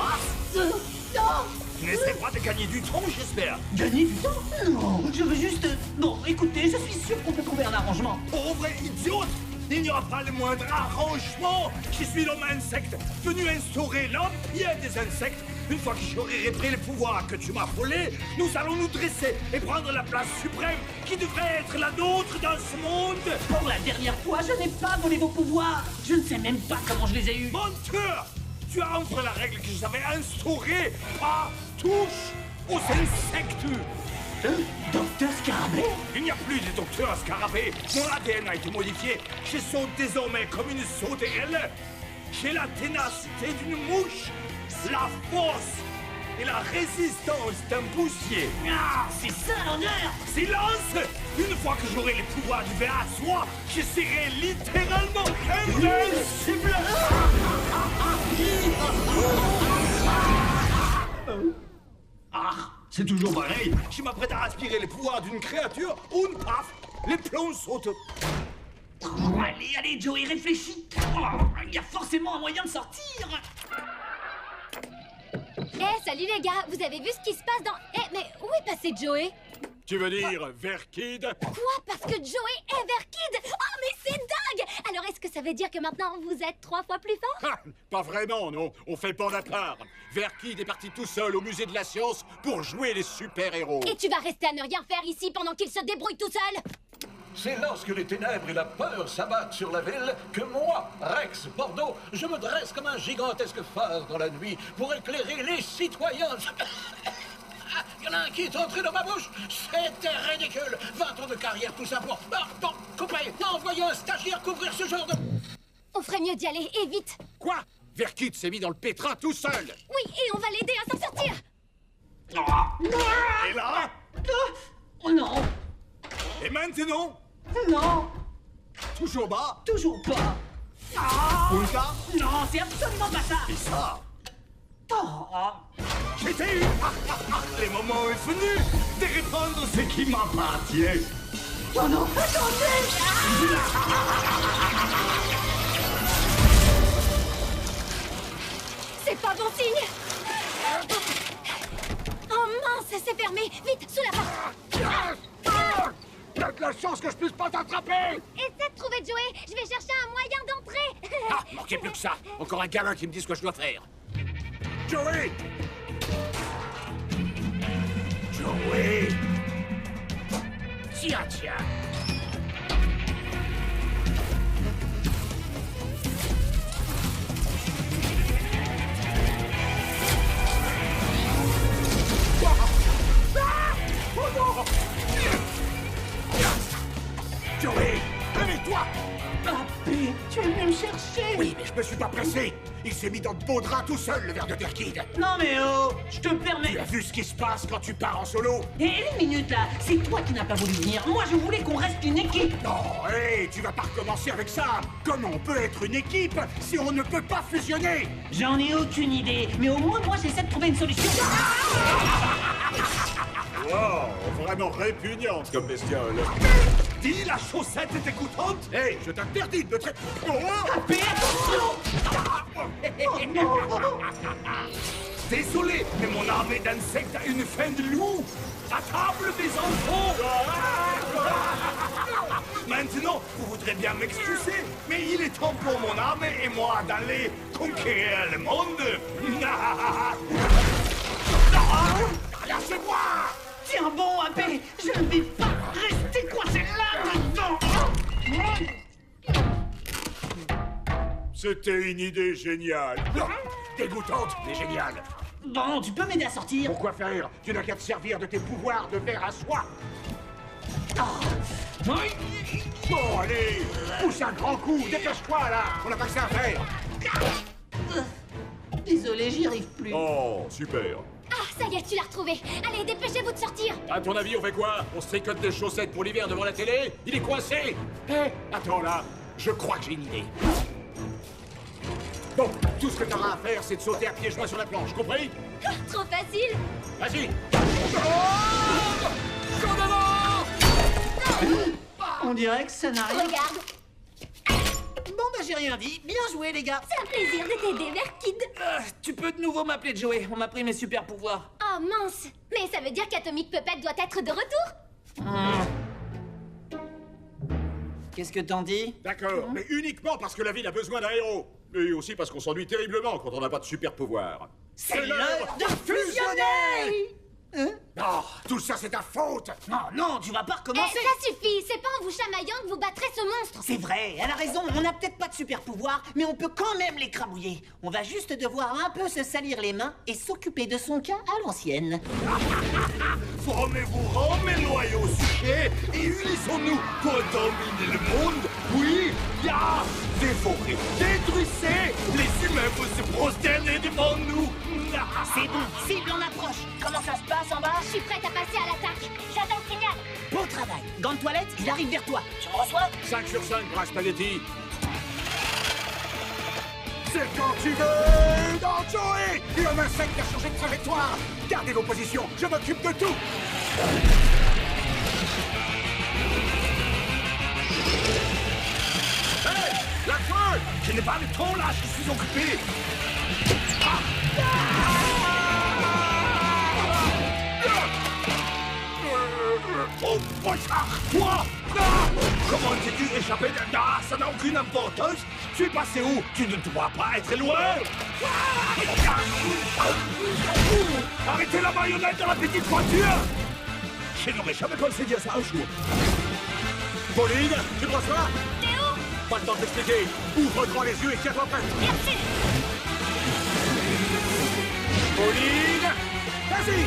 Non. N'essaie pas de gagner du temps, j'espère. Gagner du temps? Non, je veux juste... Bon, écoutez, je suis sûr qu'on peut trouver un arrangement. Pauvre idiote! Il n'y aura pas le moindre arrangement! Je suis l'homme insecte, venu instaurer l'empire des insectes. Une fois que j'aurai repris le pouvoir que tu m'as volé, nous allons nous dresser et prendre la place suprême qui devrait être la nôtre dans ce monde! Pour la dernière fois, je n'ai pas volé vos pouvoirs. Je ne sais même pas comment je les ai eus. Menteur! Tu as enfreint la règle que j'avais instaurée. Pas touche aux insectes! Docteur Scarabée? Il n'y a plus de docteur Scarabée. Mon ADN a été modifié. Je saute désormais comme une sauterelle. J'ai la ténacité d'une mouche, la force et la résistance d'un bousier. Ah, c'est ça l'honneur. Silence! Une fois que j'aurai les pouvoirs du ver à soie, je serai littéralement invincible. Ah, c'est toujours pareil. Je m'apprête à aspirer les pouvoirs d'une créature, ou une paf, les plombs sautent. Allez, allez, Joey, réfléchis. Oh, il y a forcément un moyen de sortir. Salut les gars, vous avez vu ce qui se passe dans... mais où est passé Joey? Tu veux dire Verkid? Quoi? Parce que Joey est Verkid? Oh, mais c'est dingue! Alors, est-ce que ça veut dire que maintenant, vous êtes 3 fois plus fort? Ah, pas vraiment, non. On fait pas à part. Verkid est parti tout seul au musée de la science pour jouer les super-héros. Et tu vas rester à ne rien faire ici pendant qu'il se débrouille tout seul? C'est lorsque les ténèbres et la peur s'abattent sur la ville que moi, Rex Bordeaux, je me dresse comme un gigantesque phare dans la nuit pour éclairer les citoyens. Il y en a un qui est entré dans ma bouche. C'était ridicule. 20 ans de carrière, tout ça pour... Bon, coupez. Envoyez un stagiaire couvrir ce genre de... On ferait mieux d'y aller, et vite. Quoi? Verkid s'est mis dans le pétrin tout seul. Oui, et on va l'aider à s'en sortir. Et là? Oh non. Et maintenant? Non. Toujours bas? Toujours pas. Ou ça? Non, c'est absolument pas ça. Et ça? Oh. J'étais eu. Le moment est venu de répondre ce qui m'appartient. Oh non, attendez. C'est pas bon signe. Oh mince, c'est fermé. Vite, sous la porte. T'as de la chance que je puisse pas t'attraper. Essaie de trouver Joey. Je vais chercher un moyen d'entrer. Ah, manquait plus que ça. Encore un gamin qui me dit ce que je dois faire. Joey! Joey! Tiens. Oh non! Joey, réveille-toi! AP. Tu es venu me chercher. Oui, mais je me suis pas pressé. Il s'est mis dans de beaux draps tout seul, le verre de Terkid. Non mais oh, je te permets. Tu as vu ce qui se passe quand tu pars en solo? Et une minute là, c'est toi qui n'as pas voulu venir. Moi je voulais qu'on reste une équipe. Non, hé, tu vas pas recommencer avec ça. Comment on peut être une équipe si on ne peut pas fusionner? J'en ai aucune idée, mais au moins moi j'essaie de trouver une solution. Wow, vraiment répugnante comme bestiole. Dis, la chaussette est écoutante? Hé, je t'interdis de traiter... Désolé, mais mon armée d'insectes a une faim de loup. À table, mes enfants. Maintenant, vous voudrez bien m'excuser, mais il est temps pour mon armée et moi d'aller conquérir le monde. Lâchez-moi! Tiens bon, AP, je ne vais pas rester coincé là-dedans. C'était une idée géniale. Dégoûtante, mais géniale. Bon, tu peux m'aider à sortir? Pourquoi faire? Tu n'as qu'à te servir de tes pouvoirs de verre à soie. Bon, allez, pousse un grand coup, dépêche-toi là. On n'a pas que ça à faire. Désolé, j'y arrive plus. Oh, super. Ah, ça y est, tu l'as retrouvé. Allez, dépêchez-vous de sortir. À ton avis, on fait quoi? On se tricote des chaussettes pour l'hiver devant la télé? Il est coincé. Hé, attends là, je crois que j'ai une idée. Bon, tout ce que t'auras à faire, c'est de sauter à pieds joints sur la planche, compris? Trop facile. Vas-y. On dirait que ça n'a rien. Regarde. Bon bah j'ai rien dit. Bien joué les gars. C'est un plaisir de t'aider, Verkid. Tu peux de nouveau m'appeler Joey, on m'a pris mes super pouvoirs. Oh mince. Mais ça veut dire qu'Atomic Puppet doit être de retour. Qu'est-ce que t'en dis? D'accord, mais uniquement parce que la ville a besoin d'un héros. Et aussi parce qu'on s'ennuie terriblement quand on n'a pas de super pouvoir. C'est l'heure de fusionner. Non, tout ça c'est ta faute. Non, tu vas pas recommencer. Ça suffit. C'est pas en vous chamaillant que vous battrez ce monstre. C'est vrai, elle a raison, on n'a peut-être pas de super pouvoir, mais on peut quand même l'écrabouiller. On va juste devoir un peu se salir les mains et s'occuper de son cas à l'ancienne. Formez-vous rang, mes loyaux sujets, et unissons-nous pour dominer le monde. Oui, ya, dévorez, détruisez, les humains vont se prosterner devant nous. C'est bon, cible en approche. Comment ça se passe en bas? Je suis prête à passer à l'attaque. J'attends le signal. Bon travail. Gant de toilette, il arrive vers toi. Tu me reçois? 5 sur 5, Grace Paletti. C'est quand tu veux, dans Joey. Et un insecte a changé de trajectoire. Gardez vos positions, je m'occupe de tout. Hey, la folle! Je n'ai pas le temps là, je suis occupé. Oh, Pochard, toi! Comment t'es-tu échappé de... Ah, ça n'a aucune importance. Tu es passé où? Tu ne dois pas être loin. Arrêtez la marionnette dans la petite voiture. Je n'aurais jamais pensé dire ça un jour. Pauline, tu me reçois? Théo! Pas le temps de t'expliquer. Ouvre grand les yeux et tiens-toi prête. Merci. Pauline, vas-y.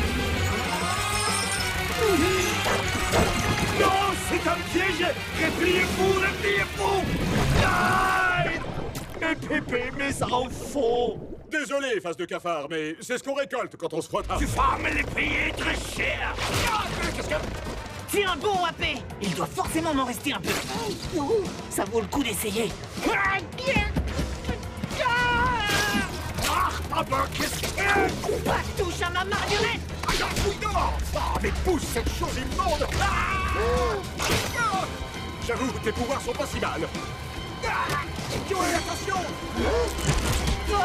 Non, c'est un piège. Repliez-vous, repliez-vous. Aïe! Mes pépés, mes enfants. Désolé, face de cafard, mais c'est ce qu'on récolte quand on se frotte. Tu vas me les payer très cher. Qu'est-ce que... Tiens bon, AP. Il doit forcément m'en rester un peu. Ça vaut le coup d'essayer. Ah ben, qu'est-ce que... Pas touche à ma marionnette. Ah, mais pousse cette chose immonde. J'avoue, tes pouvoirs sont pas si mal. Joey, attention. Non.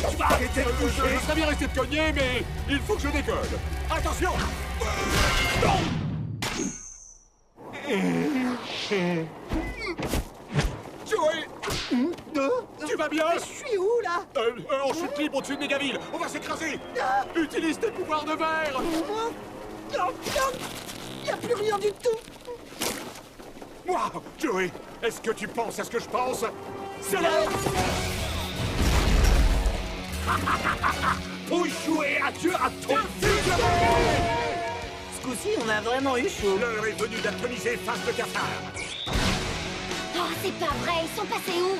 Tu vas arrêter de bouger. Je serais bien resté de cogner, mais il faut que je décolle. Attention. Non. Joey! Tu vas bien? Je suis où, là? En chute libre au-dessus de Mégaville. On va s'écraser. Utilise tes pouvoirs de verre. Non, il n'y a plus rien du tout. Moi, Joey, est-ce que tu penses à ce que je pense? C'est l'heure. Pour jouer à Dieu à ton fusionner. coup-ci, on a vraiment eu chaud. L'heure est venue d'atomiser face de cafard. Oh, c'est pas vrai, ils sont passés où?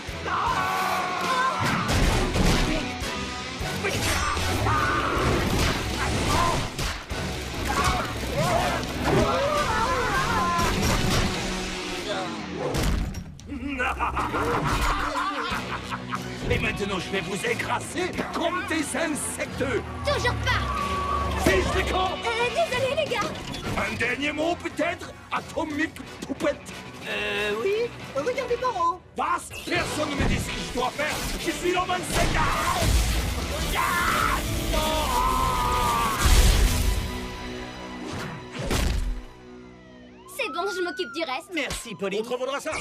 Et maintenant, je vais vous écraser comme des insectes. Toujours pas! Fiche de camp. Désolé, les gars! Un dernier mot, peut-être? Atomic Poupette. Oui. Regardez par haut. Passe. Personne ne me dit ce que je dois faire. Je suis l'homme insecte. C'est bon, je m'occupe du reste. Merci, Pauline. On te revaudra ça.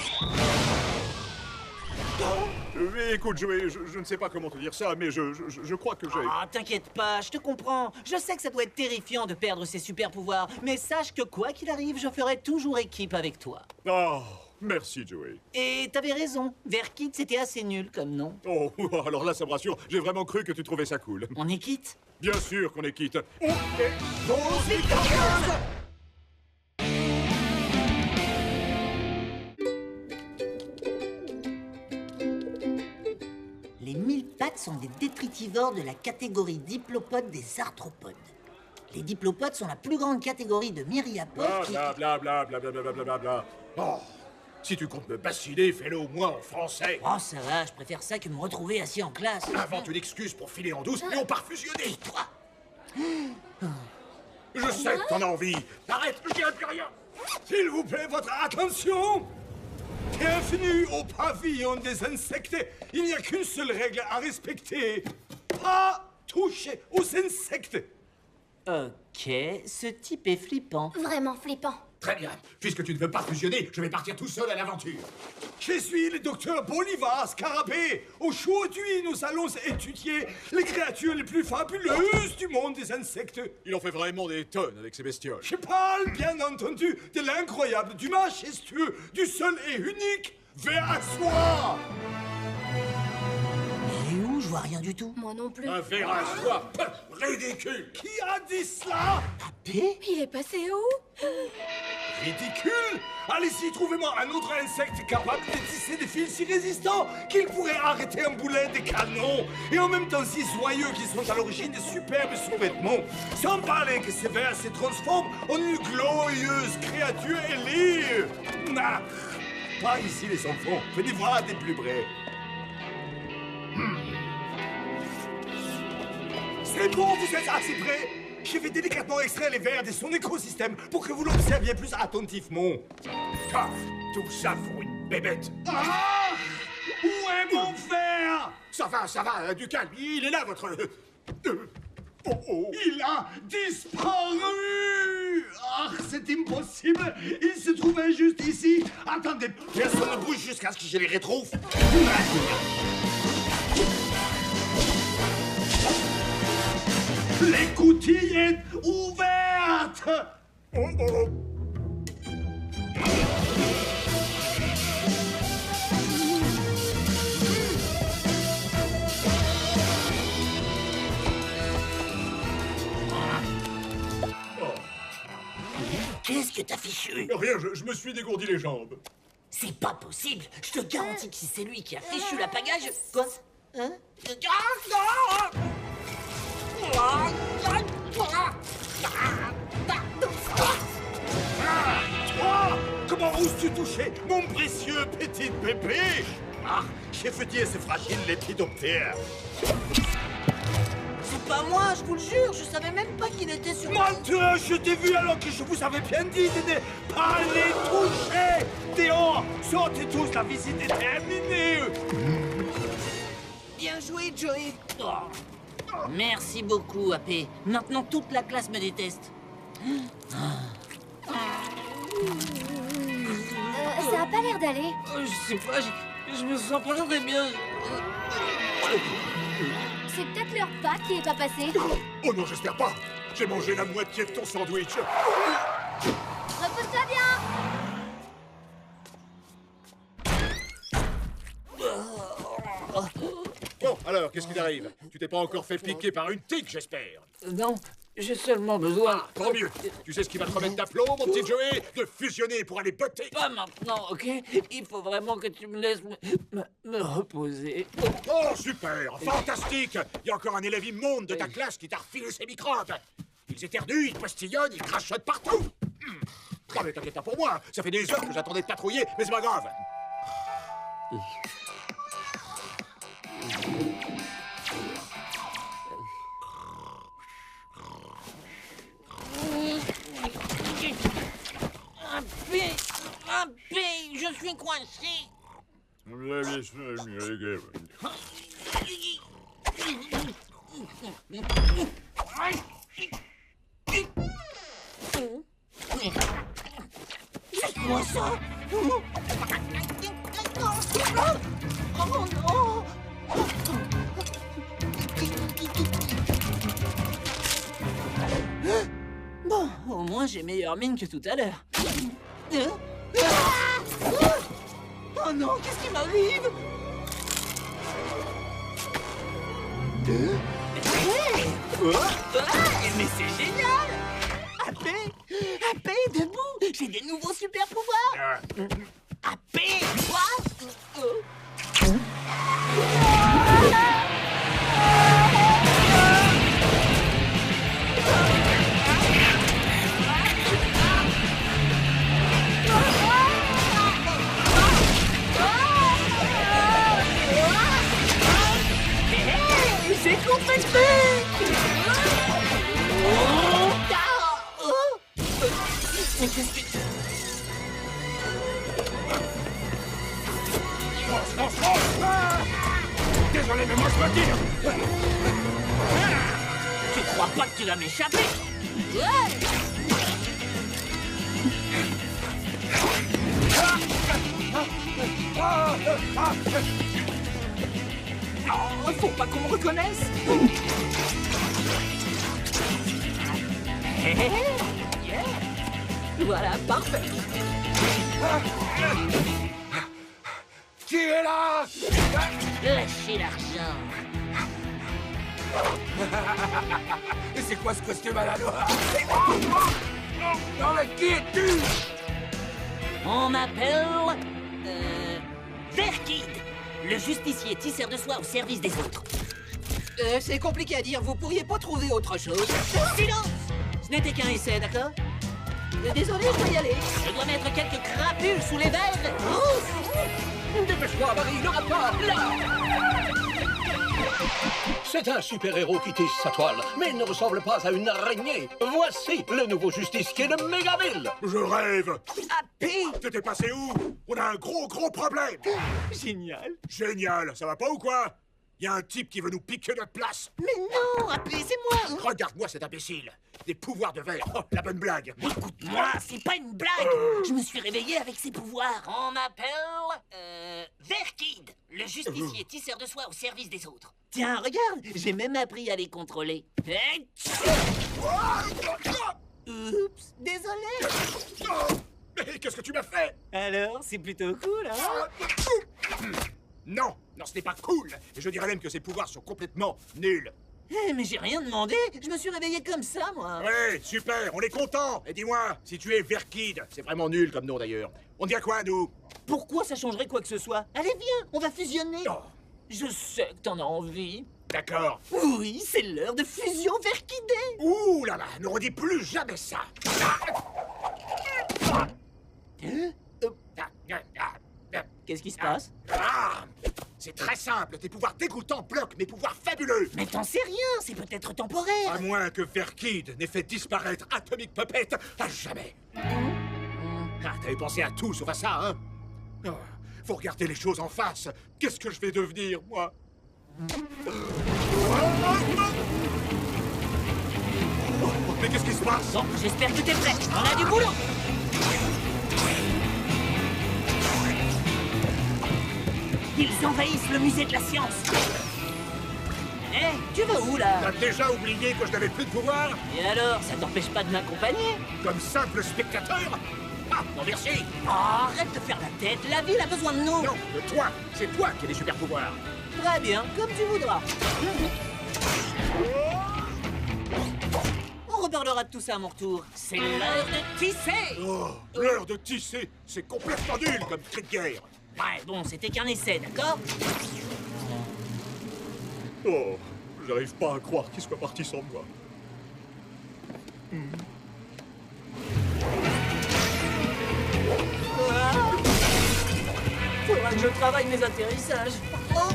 Écoute, je ne sais pas comment te dire ça, mais je crois que j'ai... Ah, t'inquiète pas, je te comprends. Je sais que ça doit être terrifiant de perdre ses super pouvoirs, mais sache que quoi qu'il arrive, je ferai toujours équipe avec toi. Oh, merci, Joey. Et t'avais raison, Verkid, c'était assez nul comme nom. Oh, alors là, ça me rassure. J'ai vraiment cru que tu trouvais ça cool. On est quitte? Bien sûr qu'on est quitte. On est Les 1000 pattes sont des détritivores de la catégorie diplopodes des arthropodes. Les diplopodes sont la plus grande catégorie de myriapodes qui... Blablabla. Oh, si tu comptes me bassiner, fais-le au moins en français. Oh, ça va, je préfère ça que me retrouver assis en classe. Invente une excuse pour filer en douce et on part fusionner. Et toi? Je sais que t'en as envie. Arrête, je dirai plus rien. S'il vous plaît, votre attention. Bienvenue au pavillon des insectes. Il n'y a qu'une seule règle à respecter. Pas toucher aux insectes. Ok, ce type est flippant. Vraiment flippant. Très bien. Puisque tu ne veux pas fusionner, je vais partir tout seul à l'aventure. Je suis le docteur Bolivar Scarabée. Aujourd'hui, nous allons étudier les créatures les plus fabuleuses du monde des insectes. Il en fait vraiment des tonnes avec ces bestioles. Je parle, bien entendu, de l'incroyable, du majestueux, du seul et unique ver à soie. Il est où? Je vois rien du tout. Moi non plus. Un ver à soie. Ridicule. Qui a dit cela? Papé? Il est passé où? Ridicule! Allez-y, trouvez-moi un autre insecte capable de tisser des fils si résistants qu'il pourrait arrêter un boulet de canon et en même temps si joyeux qu'ils sont à l'origine de superbes sous-vêtements. Sans parler que ces vers se transforment en une glorieuse créature ailée. Ah, pas ici, les enfants. Venez voir des plus près. C'est bon, vous êtes assez près. Je vais délicatement extraire les vers de son écosystème pour que vous l'observiez plus attentivement. Ah, tout ça pour une bébête. Ah! Où est mon ver? Ça va, du calme. Il est là, votre... Il a disparu! Ah, c'est impossible! Il se trouvait juste ici. Attendez, personne ne bouge jusqu'à ce que je les retrouve. L'écoutille est ouverte! Qu'est-ce que t'as fichu? Rien, je me suis dégourdi les jambes. C'est pas possible. Je te garantis que si c'est lui qui a fichu la pagaille... Quoi? Hein? Toi, comment oses-tu toucher mon précieux petit bébé? Ah, j'ai fêté ce fragile lépidoptère. C'est pas moi, je vous le jure, je savais même pas qu'il était sur... Menteur, je t'ai vu alors que je vous avais bien dit de ne pas les toucher. Dehors, sortez tous, la visite est terminée. Bien joué, Joey. Merci beaucoup, AP. Maintenant, toute la classe me déteste. Ça a pas l'air d'aller. Je sais pas, je me sens pas très bien. C'est peut-être leur pas qui est pas passé. Oh non, j'espère pas. J'ai mangé la moitié de ton sandwich. Repose-toi bien. Alors, qu'est-ce qui t'arrive? Tu t'es pas encore fait piquer par une tique, j'espère? Non, j'ai seulement besoin... Ah, tant mieux. Tu sais ce qui va te remettre d'aplomb, mon petit Joey? De fusionner pour aller botter. Pas maintenant, ok? Il faut vraiment que tu me laisses me reposer. Oh, super! Fantastique! Il y a encore un élève immonde de ta classe qui t'a refilé ses microbes. Ils éternuent, ils postillonnent, ils crachotent partout. Non mais t'inquiète pas pour moi, ça fait des heures que j'attendais de patrouiller, mais c'est pas grave. Un P, je suis coincé. Juste-moi ça. Oh non. Bon, au moins j'ai meilleure mine que tout à l'heure. Oh non, qu'est-ce qui m'arrive? Mais c'est génial! AP est debout! J'ai des nouveaux super pouvoirs! AP, quoi? J'ai complété! Mais qu'est-ce que... Désolé, mais moi je me tire. Tu crois pas que tu vas m'échapper? Oh, faut pas qu'on me reconnaisse. Yeah. Voilà, parfait. Qui est là? Lâchez l'argent. Et c'est quoi ce costume à la noire? Non, mais qui es-tu? On m'appelle... Verkid, le justicier tisseur de soie au service des autres. C'est compliqué à dire, vous pourriez pas trouver autre chose. Silence! Ce n'était qu'un essai, d'accord? Désolé, je dois y aller. Je dois mettre quelques crapules sous les verres. Dépêche-toi, Marie, ne rate pas, là! C'est un super-héros qui tisse sa toile, mais il ne ressemble pas à une araignée. Voici le nouveau justicier de Mégaville. Je rêve. AP! T'étais passé où? On a un gros problème. Génial. Génial, ça va pas ou quoi? Il y a un type qui veut nous piquer notre place. Mais non, AP, c'est moi. Regarde-moi cet imbécile. Des pouvoirs de verre. Oh, la bonne blague. Écoute-moi, c'est pas une blague. Je me suis réveillé avec ses pouvoirs. On m'appelle... Verkid, le justicier tisseur de soie au service des autres. Tiens, regarde, j'ai même appris à les contrôler. Oups, désolé. Mais qu'est-ce que tu m'as fait? Alors, c'est plutôt cool, hein? Non, ce n'est pas cool. Et je dirais même que ses pouvoirs sont complètement nuls. Mais j'ai rien demandé. Je me suis réveillé comme ça, moi. Ouais, super, on est content. Et dis-moi, si tu es Verkid, c'est vraiment nul comme nom d'ailleurs. On dit à quoi, nous? Pourquoi ça changerait quoi que ce soit? Allez, viens, on va fusionner. Oh. Je sais que t'en as envie. D'accord. Oui, c'est l'heure de fusion Verkidée. Ouh là là, ne redis plus jamais ça. Qu'est-ce qui se passe? C'est très simple, tes pouvoirs dégoûtants bloquent mes pouvoirs fabuleux. Mais t'en sais rien, c'est peut-être temporaire. À moins que Verkid n'ait fait disparaître Atomic Puppet à jamais. T'avais pensé à tout sauf à ça, hein? Oh, faut regarder les choses en face. Qu'est-ce que je vais devenir, moi? Mais qu'est-ce qui se passe? Bon, j'espère que t'es prêt. On a du boulot. Ils envahissent le musée de la science. Tu vas où, là? T'as déjà oublié que je n'avais plus de pouvoir? Et alors, ça t'empêche pas de m'accompagner? Comme simple spectateur? Ah, non merci! Oh, arrête de faire la tête, la ville a besoin de nous! Non, de toi! C'est toi qui as des super pouvoirs! Très bien, comme tu voudras. On reparlera de tout ça à mon retour. C'est l'heure de tisser. Oh, l'heure de tisser, c'est complètement nul comme cri de guerre. Ouais, bon, c'était qu'un essai, d'accord? Oh, j'arrive pas à croire qu'il soit parti sans moi. Faudra que je travaille mes atterrissages. Oh.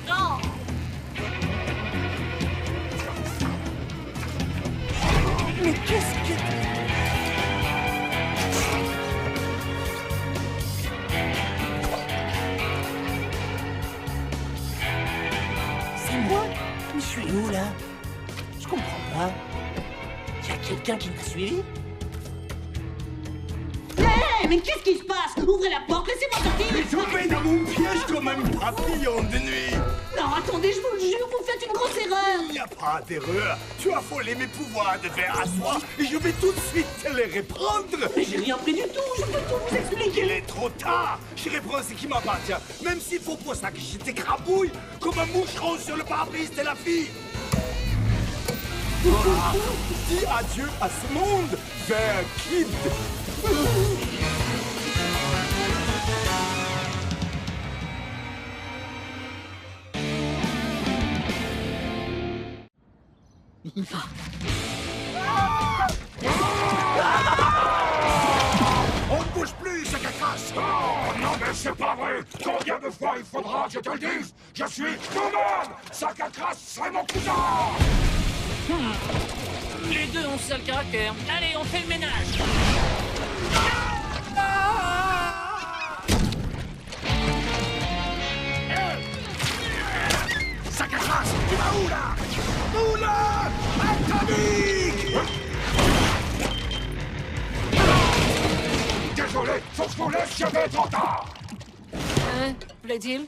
Non. Mais qu'est-ce que... C'est moi? Mais je suis où, là? Je comprends pas. Y a quelqu'un qui m'a suivi? Hé, mais qu'est-ce qui se passe? Ouvrez la porte, laissez-moi sortir! Mais tombé dans mon piège comme un papillon de nuit! Non, attendez, je vous le jure, vous faites une grosse erreur! Il n'y a pas d'erreur! Tu as volé mes pouvoirs de verre à soie et je vais tout de suite te les reprendre! Mais j'ai rien pris du tout, je peux tout vous expliquer! Il est trop tard! Je reprends ce qui m'appartient, même s'il faut pour ça que je t'écrabouille comme un moucheron sur le pare-brise de la fille! Dis adieu à ce monde, Vert Kid! On ne bouge plus, c'est cacasse. Oh, non mais c'est pas vrai. Combien de fois il faudra que je te le dise? Je suis Nomade. Sac-à-crasse, c'est mon cousin. Les deux ont seul caractère. Allez, on fait le ménage. Sac-à-crasse, tu vas où là? Où là? Atomique! Désolé, faut que je vous laisse, je vais trop tard. Plaît-il?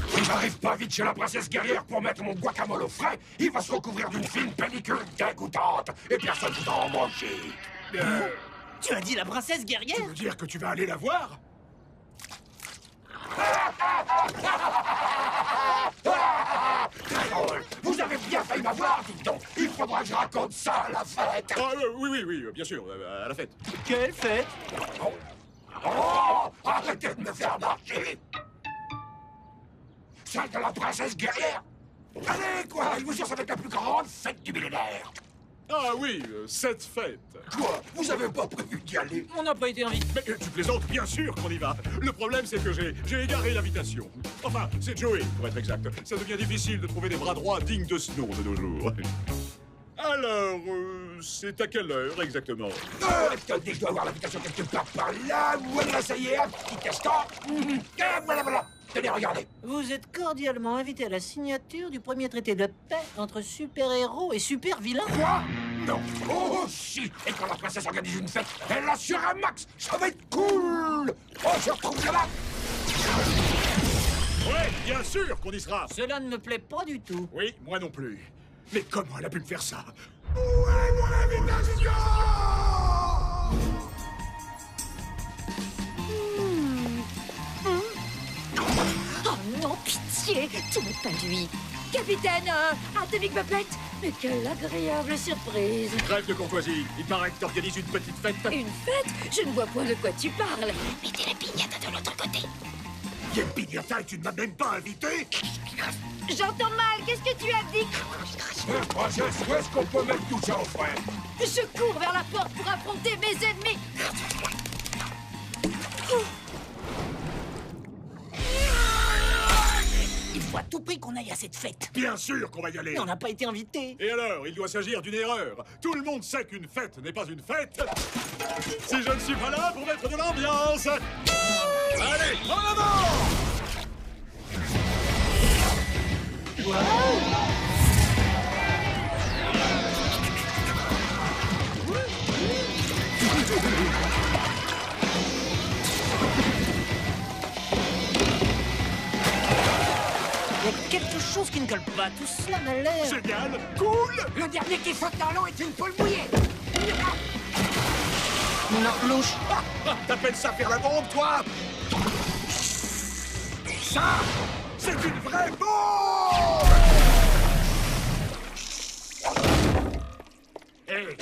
Si j'arrive pas vite chez la princesse guerrière pour mettre mon guacamole au frais, il va se recouvrir d'une fine pellicule dégoûtante et personne ne va en manger. Tu as dit la princesse guerrière? Tu veux dire que tu vas aller la voir? Très drôle. Vous avez bien failli m'avoir, dites donc. Il faudra que je raconte ça à la fête. Oui, bien sûr, à la fête. Quelle fête? Oh, arrêtez de me faire marcher. Celle de la princesse guerrière. Allez, quoi, je vous jure, ça va être la plus grande fête du millénaire. Ah oui, cette fête. Quoi? Vous avez pas prévu d'y aller? On n'a pas été invité. Mais tu plaisantes, bien sûr qu'on y va. Le problème, c'est que j'ai égaré l'invitation. Enfin, c'est Joey, pour être exact. Ça devient difficile de trouver des bras droits dignes de ce nom de nos jours. Alors, c'est à quelle heure exactement? Attendez, je dois avoir l'invitation quelque part par là. Voilà, ça y est, un petit instant. Voilà. Tenez, regardez. Vous êtes cordialement invité à la signature du premier traité de paix entre super-héros et super-vilains. Quoi? Non. Oh, si. Et quand la princesse organise une fête, elle assure un max. Ça va être cool. Oh, je retrouve ça là. Ouais, bien sûr qu'on y sera. Cela ne me plaît pas du tout. Oui, moi non plus. Mais comment elle a pu me faire ça? Où est mon invitation? Oh non, pitié, ce n'est pas lui. Capitaine Atomic Puppet, mais quelle agréable surprise. Trêve de courtoisie. Il paraît que t'organises une petite fête. Une fête? Je ne vois point de quoi tu parles. Mettez la pignata de l'autre côté. Il y a une pignata et tu ne m'as même pas invité? J'entends mal, qu'est-ce que tu as dit? Princesse, où est-ce qu'on peut mettre tout ça au frais? Je cours vers la porte pour affronter mes ennemis. Il faut à tout prix qu'on aille à cette fête. Bien sûr qu'on va y aller. Mais on n'a pas été invités. Et alors, il doit s'agir d'une erreur. Tout le monde sait qu'une fête n'est pas une fête si je ne suis pas là pour mettre de l'ambiance. Allez, en avant! Il y a quelque chose qui ne colle pas. Tout cela m'a l'air... Génial, cool. Le dernier qui saute dans l'eau est une poule mouillée. Non, louche. T'appelles ça faire la bombe, toi? Ça, c'est une vraie bombe! Hey.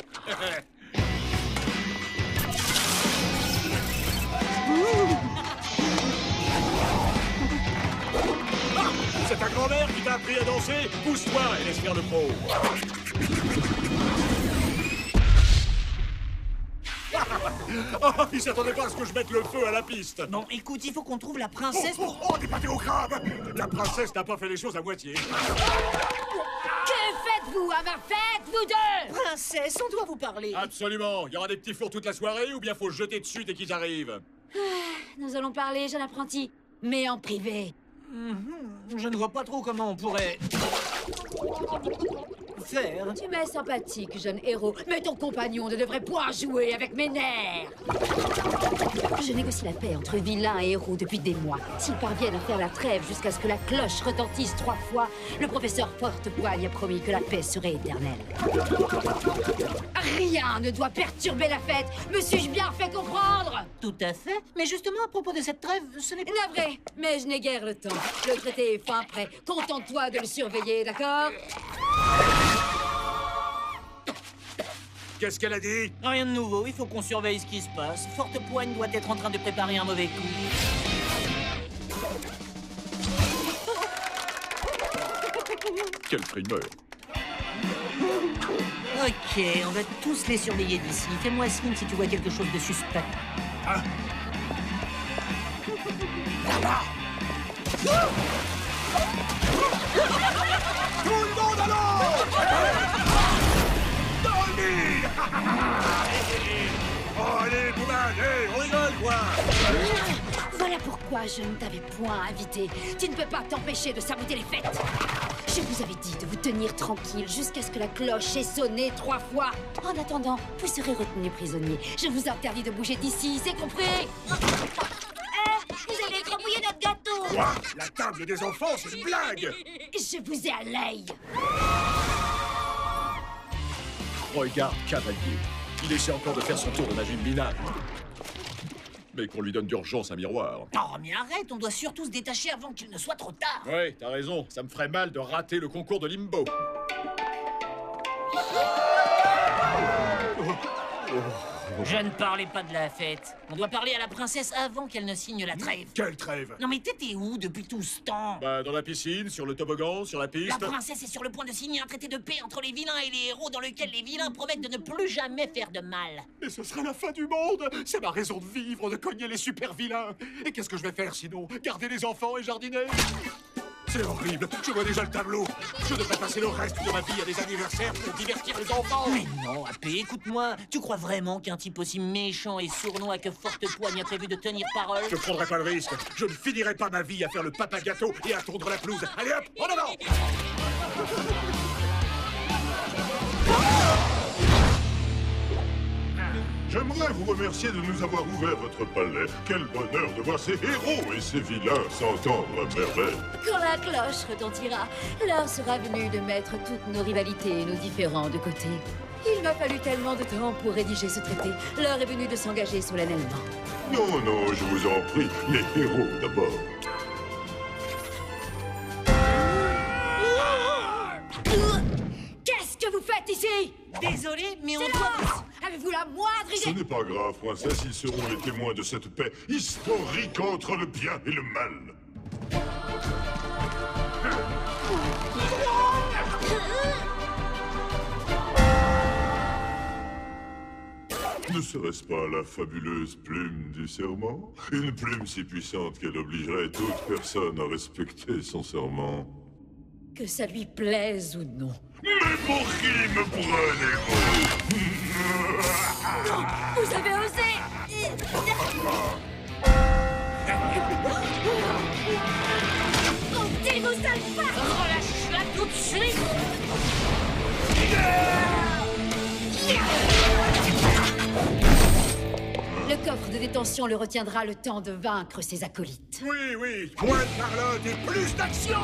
Ah, c'est ta grand-mère qui t'a appris à danser? Pousse-toi et laisse faire le pro. Oh, il s'attendait pas à ce que je mette le feu à la piste. Bon, écoute, il faut qu'on trouve la princesse pour... Oh, des pâtés au crabe! La princesse n'a pas fait les choses à moitié. Que faites-vous à ma fête, vous deux? Princesse, on doit vous parler. Absolument. Il y aura des petits fours toute la soirée ou bien faut se jeter dessus dès qu'ils arrivent? Nous allons parler, jeune apprenti, mais en privé. Je ne vois pas trop comment on pourrait... faire. Tu m'es sympathique, jeune héros, mais ton compagnon ne devrait point jouer avec mes nerfs. Je négocie la paix entre vilains et héros depuis des mois. S'ils parviennent à faire la trêve jusqu'à ce que la cloche retentisse 3 fois, le professeur Fortepoigne a promis que la paix serait éternelle. Rien ne doit perturber la fête. Me suis-je bien fait comprendre? Tout à fait. Mais justement, à propos de cette trêve, ce n'est pas... Navré, mais je n'ai guère le temps. Le traité est fin prêt. Contente-toi de le surveiller, d'accord? Qu'est-ce qu'elle a dit? Rien de nouveau, il faut qu'on surveille ce qui se passe. Fortepoigne doit être en train de préparer un mauvais coup. Quel primeur. Ok, on va tous les surveiller d'ici. Fais-moi signe si tu vois quelque chose de suspect. Hein? Tout le monde alors! Dans le mille! Oh, allez, Bouman, hey, on rigole, quoi! Voilà pourquoi je ne t'avais point invité. Tu ne peux pas t'empêcher de saboter les fêtes. Je vous avais dit de vous tenir tranquille jusqu'à ce que la cloche ait sonné 3 fois. En attendant, vous serez retenu prisonnier. Je vous interdis de bouger d'ici, c'est compris? Vous avez écrabouillé notre gâteau! Quoi? La table des enfants, c'est une blague! Je vous ai à l'œil. Regarde, cavalier. Il essaie encore de faire son tour de magie minable. Mais qu'on lui donne d'urgence un miroir. Oh, mais arrête, on doit surtout se détacher avant qu'il ne soit trop tard. Ouais, t'as raison. Ça me ferait mal de rater le concours de Limbo. Je ne parlais pas de la fête. On doit parler à la princesse avant qu'elle ne signe la trêve. Quelle trêve? Non mais t'étais où depuis tout ce temps? Bah, dans la piscine, sur le toboggan, sur la piste. La princesse est sur le point de signer un traité de paix entre les vilains et les héros dans lequel les vilains promettent de ne plus jamais faire de mal. Mais ce sera la fin du monde. C'est ma raison de vivre, de cogner les super vilains. Et qu'est-ce que je vais faire sinon? Garder les enfants et jardiner? C'est horrible, je vois déjà le tableau. Je devrais passer le reste de ma vie à des anniversaires pour divertir les enfants. Mais non, AP, écoute-moi. Tu crois vraiment qu'un type aussi méchant et sournois que Fortepoigne a prévu de tenir parole? Je prendrai pas le risque. Je ne finirai pas ma vie à faire le papa gâteau et à tondre la pelouse. Allez hop, en avant! J'aimerais vous remercier de nous avoir ouvert votre palais. Quel bonheur de voir ces héros et ces vilains s'entendre à merveille. Quand la cloche retentira, l'heure sera venue de mettre toutes nos rivalités et nos différends de côté. Il m'a fallu tellement de temps pour rédiger ce traité. L'heure est venue de s'engager solennellement. Non, non, je vous en prie, les héros d'abord. Qu'est-ce que vous faites ici? Désolé, mais on doit... Silence! Avez-vous la moindre Ce idée? n'est pas grave, princesse, ils seront les témoins de cette paix historique entre le bien et le mal. Ne serait-ce pas la fabuleuse plume du serment? Une plume si puissante qu'elle obligerait toute personne à respecter son serment. Que ça lui plaise ou non. Mais pour qui me prenez-vous? Vous avez osé! Montez-vous, sale farce! Relâche-la tout de suite! Le coffre de détention le retiendra le temps de vaincre ses acolytes. Oui, oui, moins de parlotte et plus d'action!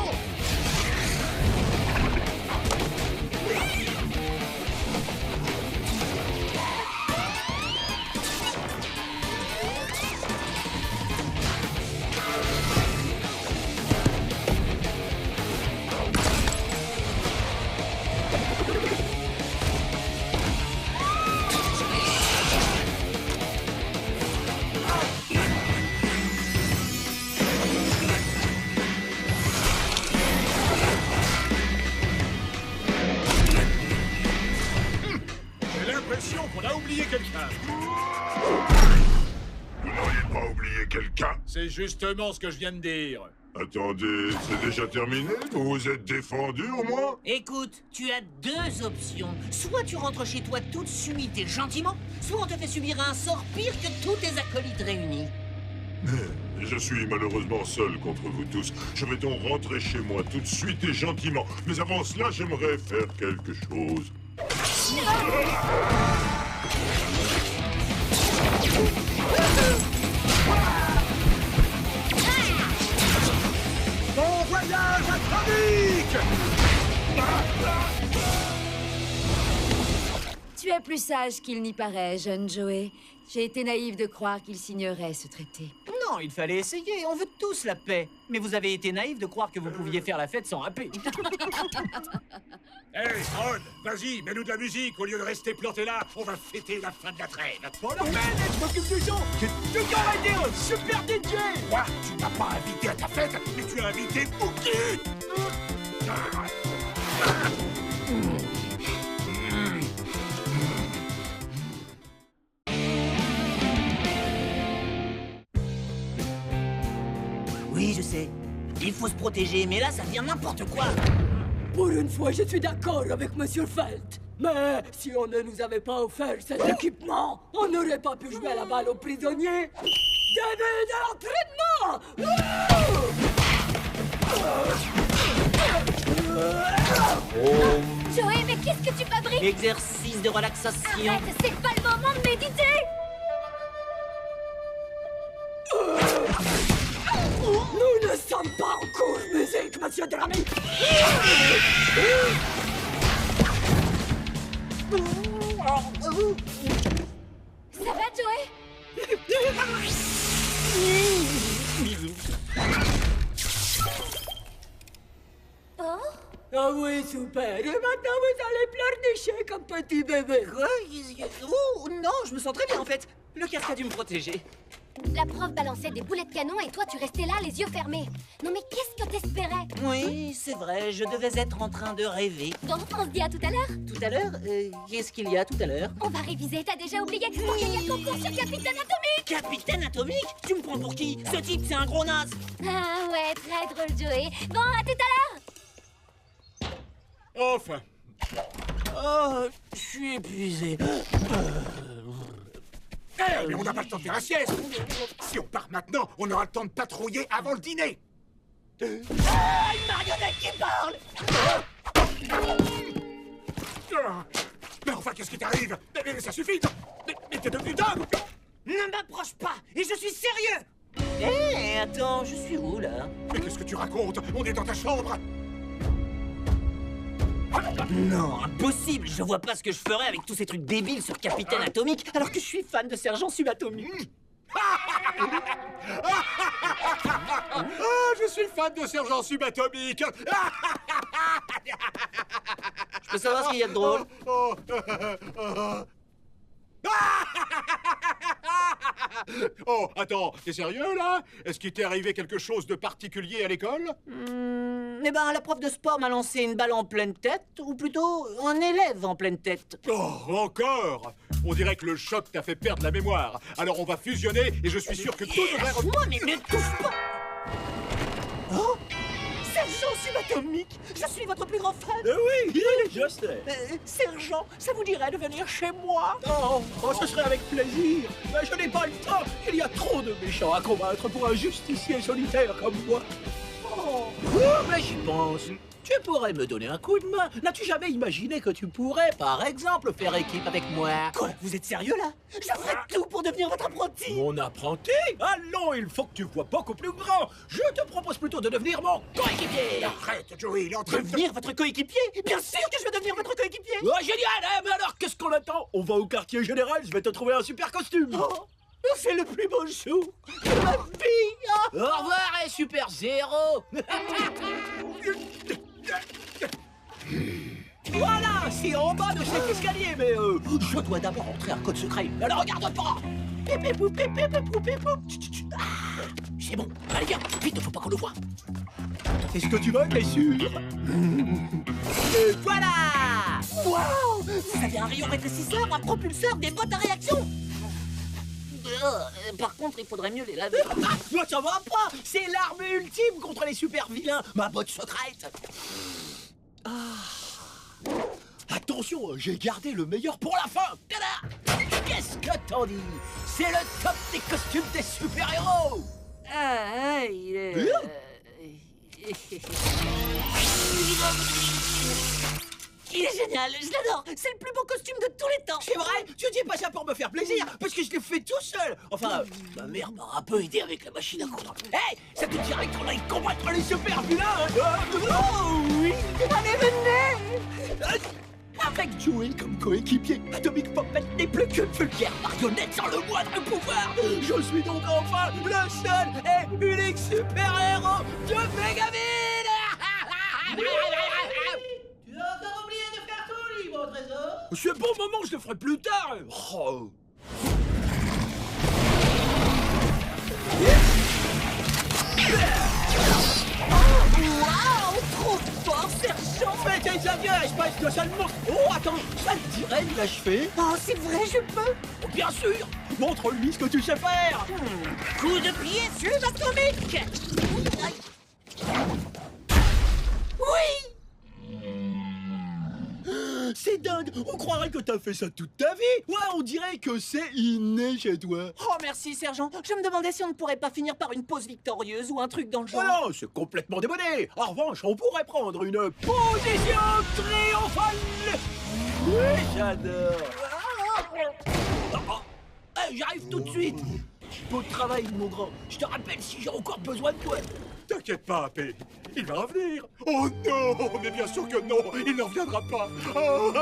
oublié quelqu'un. Vous n'auriez pas oublié quelqu'un? C'est justement ce que je viens de dire. Attendez, c'est déjà terminé? Vous vous êtes défendu au moins? Écoute, tu as deux options. Soit tu rentres chez toi tout de suite et gentiment, soit on te fait subir un sort pire que tous tes acolytes réunis. Je suis malheureusement seul contre vous tous. Je vais donc rentrer chez moi tout de suite et gentiment. Mais avant cela, j'aimerais faire quelque chose. Bon voyage atomique! Tu es plus sage qu'il n'y paraît, jeune Joey. J'ai été naïve de croire qu'il signerait ce traité. Non, il fallait essayer. On veut tous la paix. Mais vous avez été naïf de croire que vous pouviez faire la fête sans la paix. Hey, Ron, vas-y, mets-nous de la musique au lieu de rester planté là. On va fêter la fin de la traîne. Bon, alors, je m'occupe du son. J'ai toujours été un super DJ. Quoi? Tu m'as pas invité à ta fête, mais tu as invité Bookie. Oui, je sais. Il faut se protéger, mais là, ça devient n'importe quoi. Pour une fois, je suis d'accord avec Monsieur Felt. Mais si on ne nous avait pas offert cet équipement, on n'aurait pas pu jouer à la balle aux prisonniers. Début de l'entraînement! Joey, mais qu'est-ce que tu fabriques? Exercice de relaxation. Arrête, c'est pas le moment de méditer! Nous ne sommes pas en cours musique, Monsieur Dramy! Ça va, Joey? Oh? Ah oui, super! Et maintenant, vous allez pleurnicher comme petit bébé! Oh, non, je me sens très bien, en fait. Le casque a dû me protéger. La prof balançait des boulets de canon et toi, tu restais là, les yeux fermés. Non mais qu'est-ce que t'espérais? Oui, c'est vrai, je devais être en train de rêver. Donc, on se dit à tout à l'heure? Tout à l'heure? Qu'est-ce qu'il y a tout à l'heure? On va réviser, t'as déjà oublié que pour gagner le concours sur Capitaine Atomique! Capitaine Atomique? Tu me prends pour qui? Ce type, c'est un gros naze! Ah ouais, très drôle, Joey. Bon, à tout à l'heure! Enfin. Oh, je suis épuisé. Mais on n'a pas le temps de faire la sieste. Si on part maintenant, on aura le temps de patrouiller avant le dîner. Ah, une marionnette qui parle! Mais enfin, qu'est-ce qui t'arrive? Mais ça suffit. Mais t'es devenu dingue. Ne m'approche pas! Et je suis sérieux! Hé, attends, je suis où, là? Mais qu'est-ce que tu racontes? On est dans ta chambre. Non, impossible! Je vois pas ce que je ferais avec tous ces trucs débiles sur Capitaine Atomique, alors que je suis fan de Sergent Subatomique. Ah, je suis fan de Sergent Subatomique. Je peux savoir ce qu'il y a de drôle? Oh, attends, t'es sérieux, là? Est-ce qu'il t'est arrivé quelque chose de particulier à l'école? Eh ben, la prof de sport m'a lancé une balle en pleine tête, ou plutôt un élève en pleine tête. Oh, encore? On dirait que le choc t'a fait perdre la mémoire. Alors on va fusionner et je suis sûr que tout devrait... Lâche-moi, mais ne touche pas! Oh! Sergent Subatomique! Je suis votre plus grand fan! Oui, je sais. Sergent, ça vous dirait de venir chez moi? Oh, ce serait avec plaisir. Mais je n'ai pas le temps. Il y a trop de méchants à combattre pour un justicier solitaire comme moi. Oh, mais j'y pense. Tu pourrais me donner un coup de main. N'as-tu jamais imaginé que tu pourrais, par exemple, faire équipe avec moi? Quoi? Vous êtes sérieux, là? Je ferai tout pour devenir votre apprenti! Mon apprenti? Allons, il faut que tu vois beaucoup plus grand. Je te propose plutôt de devenir mon coéquipier. Arrête, Joey, il est en train de... Devenir votre coéquipier? Bien sûr que je vais devenir votre coéquipier! Oh, génial, hein? Mais alors, qu'est-ce qu'on attend? On va au quartier général, je vais te trouver un super costume. Oh, c'est le plus beau show de ma vie! Au revoir, et Super Zéro. Voilà, c'est en bas de cet escalier, mais je dois d'abord entrer un code secret. Ne le regarde pas. Pépépou, pépépou, pépépou. C'est bon, allez viens, vite, faut pas qu'on le voie. Est-ce que tu vas, t'es sûr? Et voilà! Waouh! Vous avez un rayon rétrécisseur, un propulseur, des bottes à réaction. Par contre, il faudrait mieux les laver. Moi, ça va pas. C'est l'arme ultime contre les super vilains. Ma botte secrète. Attention, j'ai gardé le meilleur pour la fin. Tada! Qu'est-ce que t'en dis? C'est le top des costumes des super-héros. Il est... Il est génial, je l'adore. C'est le plus beau costume de tous les temps. C'est vrai? Tu dis pas ça pour me faire plaisir, parce que je l'ai fait tout seul. Enfin, ma mère m'a un peu aidé avec la machine à coudre. Hey, ça te dirait qu'on aille combattre les super vilains? Oh oui. Allez, venez. Avec Joey comme coéquipier, Atomic Puppet n'est plus qu'une vulgaire marionnette sans le moindre pouvoir. Je suis donc enfin le seul et unique super-héros de Megaville. Tu as encore oublié de faire ton livre au trésor? C'est bon moment, je le ferai plus tard. Oh. Waouh, trop fort, sergent. Fais tes adieux, espèce de sale monstre. Oh, attends, ça te dirait de l'achever? Oh, c'est vrai, je peux. Oh, bien sûr. Montre-lui ce que tu sais faire. Coup de pied subatomique. Oui. C'est dingue. On croirait que t'as fait ça toute ta vie. Ouais, on dirait que c'est inné chez toi. Oh, merci, sergent. Je me demandais si on ne pourrait pas finir par une pause victorieuse ou un truc dans le genre. Oh non, c'est complètement démodé. En revanche, on pourrait prendre une position triomphale. Oui, j'adore. Hey, j'arrive tout de suite. Beau travail, mon grand. Je te rappelle si j'ai encore besoin de toi. T'inquiète pas, P. Il va revenir. Oh non, mais bien sûr que non, il ne reviendra pas. Oh,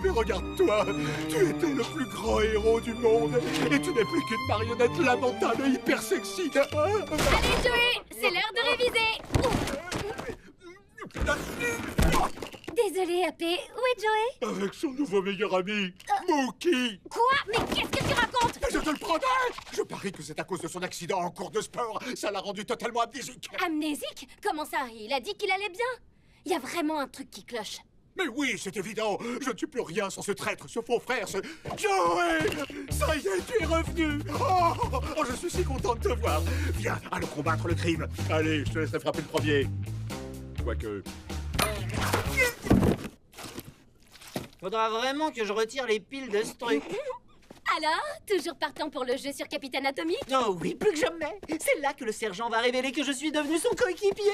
mais regarde-toi, tu étais le plus grand héros du monde et tu n'es plus qu'une marionnette lamentable et hyper sexy. Allez, Joey, c'est l'heure de réviser. Désolée, AP. Où est Joey? Avec son nouveau meilleur ami, Mookie. Quoi? Mais qu'est-ce que tu racontes? Je te le promets. Je parie que c'est à cause de son accident en cours de sport. Ça l'a rendu totalement amnésique. Amnésique? Comment ça? Il a dit qu'il allait bien. Il y a vraiment un truc qui cloche. Mais oui, c'est évident. Je ne suis plus rien sans ce traître, ce faux frère, ce... Joey! Ça y est, tu es revenu. Oh, je suis si content de te voir. Viens, allons combattre le crime. Allez, je te laisserai frapper le premier. Quoique... Faudra vraiment que je retire les piles de ce truc. Alors, toujours partant pour le jeu sur Capitaine Atomique? Oh oui, plus que jamais. C'est là que le sergent va révéler que je suis devenu son coéquipier.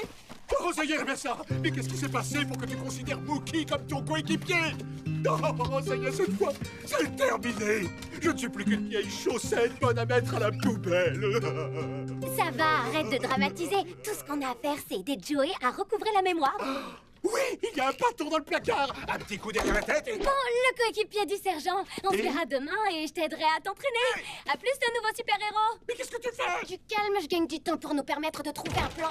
Oh, ça y est, mais ça. Mais qu'est-ce qui s'est passé pour que tu considères Mookie comme ton coéquipier? Oh, ça y est, cette fois, c'est terminé. Je ne suis plus qu'une vieille chaussette bonne à mettre à la poubelle. Ça va, arrête de dramatiser. Tout ce qu'on a à faire, c'est aider Joey à recouvrer la mémoire. Oui, il y a un bâton dans le placard. Un petit coup derrière la tête et... Bon, le coéquipier du sergent. On se verra demain et je t'aiderai à t'entraîner. À plus, de nouveau super-héros. Mais qu'est-ce que tu fais? Du calme, je gagne du temps pour nous permettre de trouver un plan.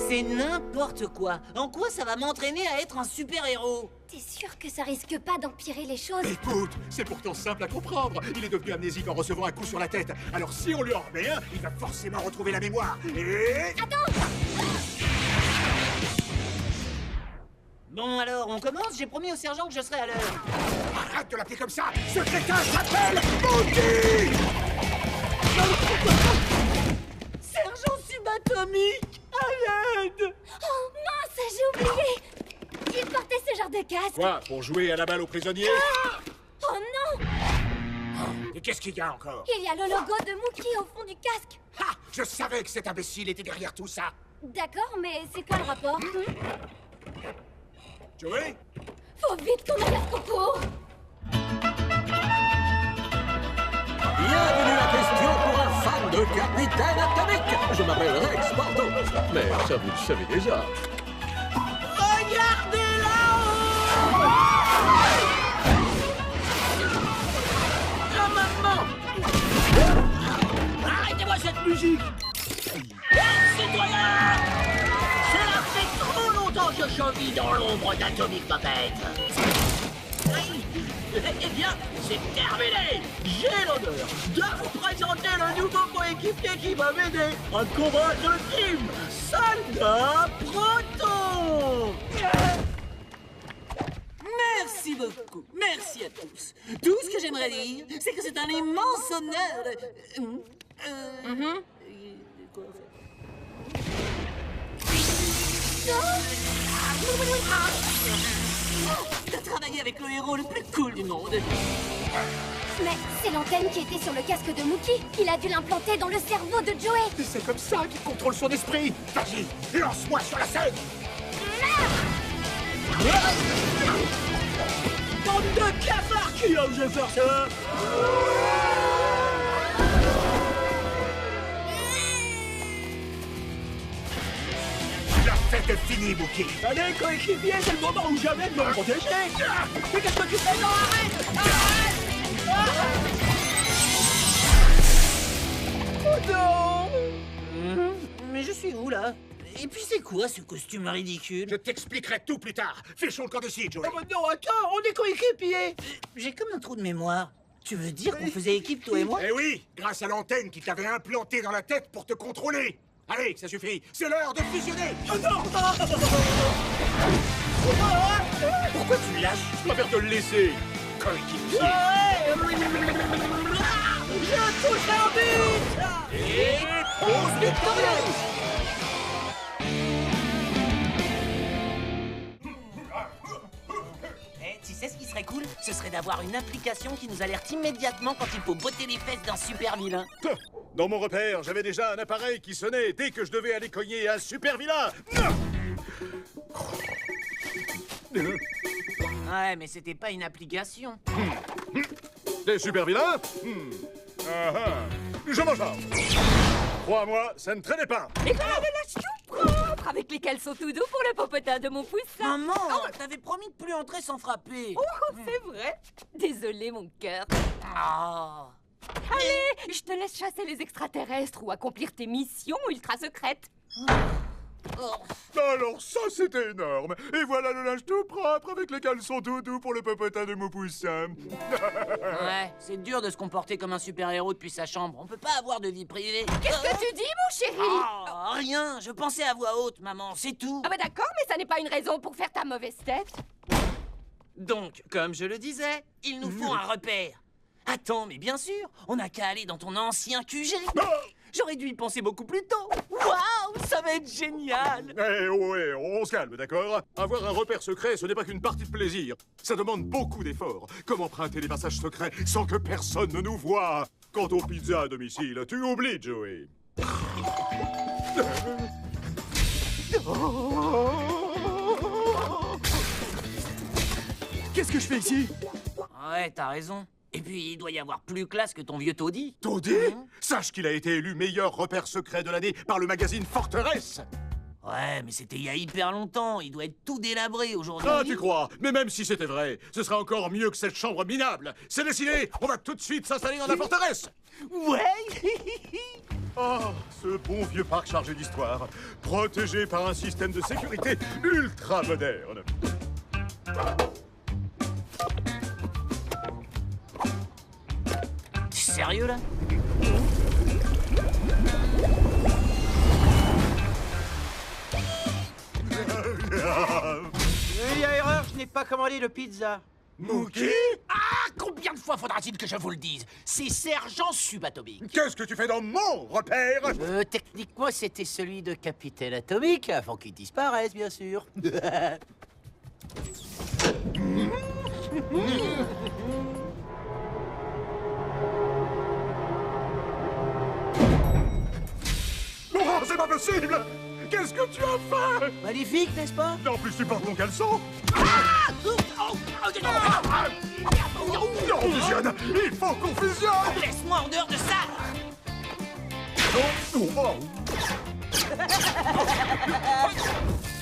C'est n'importe quoi. En quoi ça va m'entraîner à être un super-héros? T'es sûr que ça risque pas d'empirer les choses? Écoute, c'est pourtant simple à comprendre. Il est devenu amnésique en recevant un coup sur la tête. Alors si on lui en remet un, il va forcément retrouver la mémoire. Et... Attends! Bon alors, on commence? J'ai promis au sergent que je serai à l'heure. Arrête de l'appeler comme ça! Ce crétin s'appelle Mookie! Sergent subatomique! À l'aide! Oh mince, j'ai oublié! Il portait ce genre de casque. Quoi? Pour jouer à la balle aux prisonniers? Oh non! Et qu'est-ce qu'il y a encore? Il y a le logo de Mookie au fond du casque. Ah! Je savais que cet imbécile était derrière tout ça! D'accord, mais c'est quoi le rapport? Joey? Faut vite qu'on aille à ce concours! Bienvenue à question pour un fan de Capitaine Atomique. Je m'appelle Rex, pardon. Mais ça, vous le savez déjà. Regardez là-haut! La maman! Arrêtez-moi cette musique! Citoyens! Cela fait trop longtemps que je vis dans l'ombre d'Atomic Puppet. Eh bien, c'est terminé. J'ai l'honneur de vous présenter le nouveau coéquipier qui va m'aider à combattre le crime, Soldat Proton. beaucoup. Merci à tous. Tout ce que j'aimerais dire, c'est que c'est un immense honneur de travailler avec le héros le plus cool du monde. Mais c'est l'antenne qui était sur le casque de Mookie. Il a dû l'implanter dans le cerveau de Joey. Et c'est comme ça qu'il contrôle son esprit. Vas-y, lance-moi sur la scène. Bande de cafards qui osent faire ça. La fête est finie, Mookie. Allez, coéquipier, c'est le moment ou jamais de me protéger. Mais qu'est-ce que tu fais? Non, arrête! Oh non! Mais je suis où, là? Et puis c'est quoi, ce costume ridicule? Je t'expliquerai tout plus tard. Fichons le camp d'ici, Joey. Oh, mais non, attends, on est coéquipiers. J'ai comme un trou de mémoire. Tu veux dire qu'on faisait équipe, toi et moi? Eh oui, grâce à l'antenne qui t'avait implanté dans la tête pour te contrôler. Allez, ça suffit. C'est l'heure de fusionner. Oh non! Pourquoi tu lâches? Je préfère te le laisser, coéquipier. Je touche un but! Et pause victorieuse. Tu sais ce qui serait cool? Ce serait d'avoir une application qui nous alerte immédiatement quand il faut botter les fesses d'un super vilain. Dans mon repère, j'avais déjà un appareil qui sonnait dès que je devais aller cogner un super vilain. Ouais, mais c'était pas une application. Des super vilains? Je m'en charge. Crois-moi, ça ne traînait pas. Et voilà de la tout propre avec les caleçons tout doux pour le popotin de mon poussin. Maman, t'avais promis de plus entrer sans frapper. Oh, c'est vrai. Désolé, mon cœur. Ah. Allez, je te laisse chasser les extraterrestres ou accomplir tes missions ultra secrètes. Alors ça, c'était énorme. Et voilà le linge tout propre avec les caleçons tout doux pour le popotin de mon poussin. Ouais, c'est dur de se comporter comme un super-héros depuis sa chambre. On peut pas avoir de vie privée. Qu'est-ce que tu dis, mon chéri? Rien, je pensais à voix haute, maman, c'est tout. Ah bah d'accord, mais ça n'est pas une raison pour faire ta mauvaise tête. Donc, comme je le disais, il nous faut un repère. Attends, mais bien sûr, on n'a qu'à aller dans ton ancien QG. J'aurais dû y penser beaucoup plus tôt. Waouh, ça va être génial. Eh ouais, on se calme, d'accord? Avoir un repère secret, ce n'est pas qu'une partie de plaisir. Ça demande beaucoup d'efforts. Comme emprunter les passages secrets sans que personne ne nous voie? Quant aux pizzas à domicile, tu oublies, Joey. Qu'est-ce que je fais ici? Ouais, t'as raison. Et puis, il doit y avoir plus classe que ton vieux taudis. Taudis? Sache qu'il a été élu meilleur repère secret de l'année par le magazine Forteresse. Ouais, mais c'était il y a hyper longtemps. Il doit être tout délabré aujourd'hui. Ah, tu crois? Mais même si c'était vrai, ce serait encore mieux que cette chambre minable. C'est décidé, on va tout de suite s'installer dans la forteresse. Ouais. Oh, ce bon vieux parc chargé d'histoire, protégé par un système de sécurité ultra moderne. T'es sérieux, là? Il y a erreur, je n'ai pas commandé de pizza. Mookie? Ah, combien de fois faudra-t-il que je vous le dise? C'est Sergent Subatomique. Qu'est-ce que tu fais dans mon repère? Techniquement, c'était celui de Capitaine Atomique, avant qu'il disparaisse, bien sûr. Oh, c'est pas possible! Qu'est-ce que tu as fait? Magnifique, n'est-ce pas? En plus, tu portes mon caleçon! Non, on fusionne! Il faut qu'on fusionne! Laisse-moi en dehors de ça!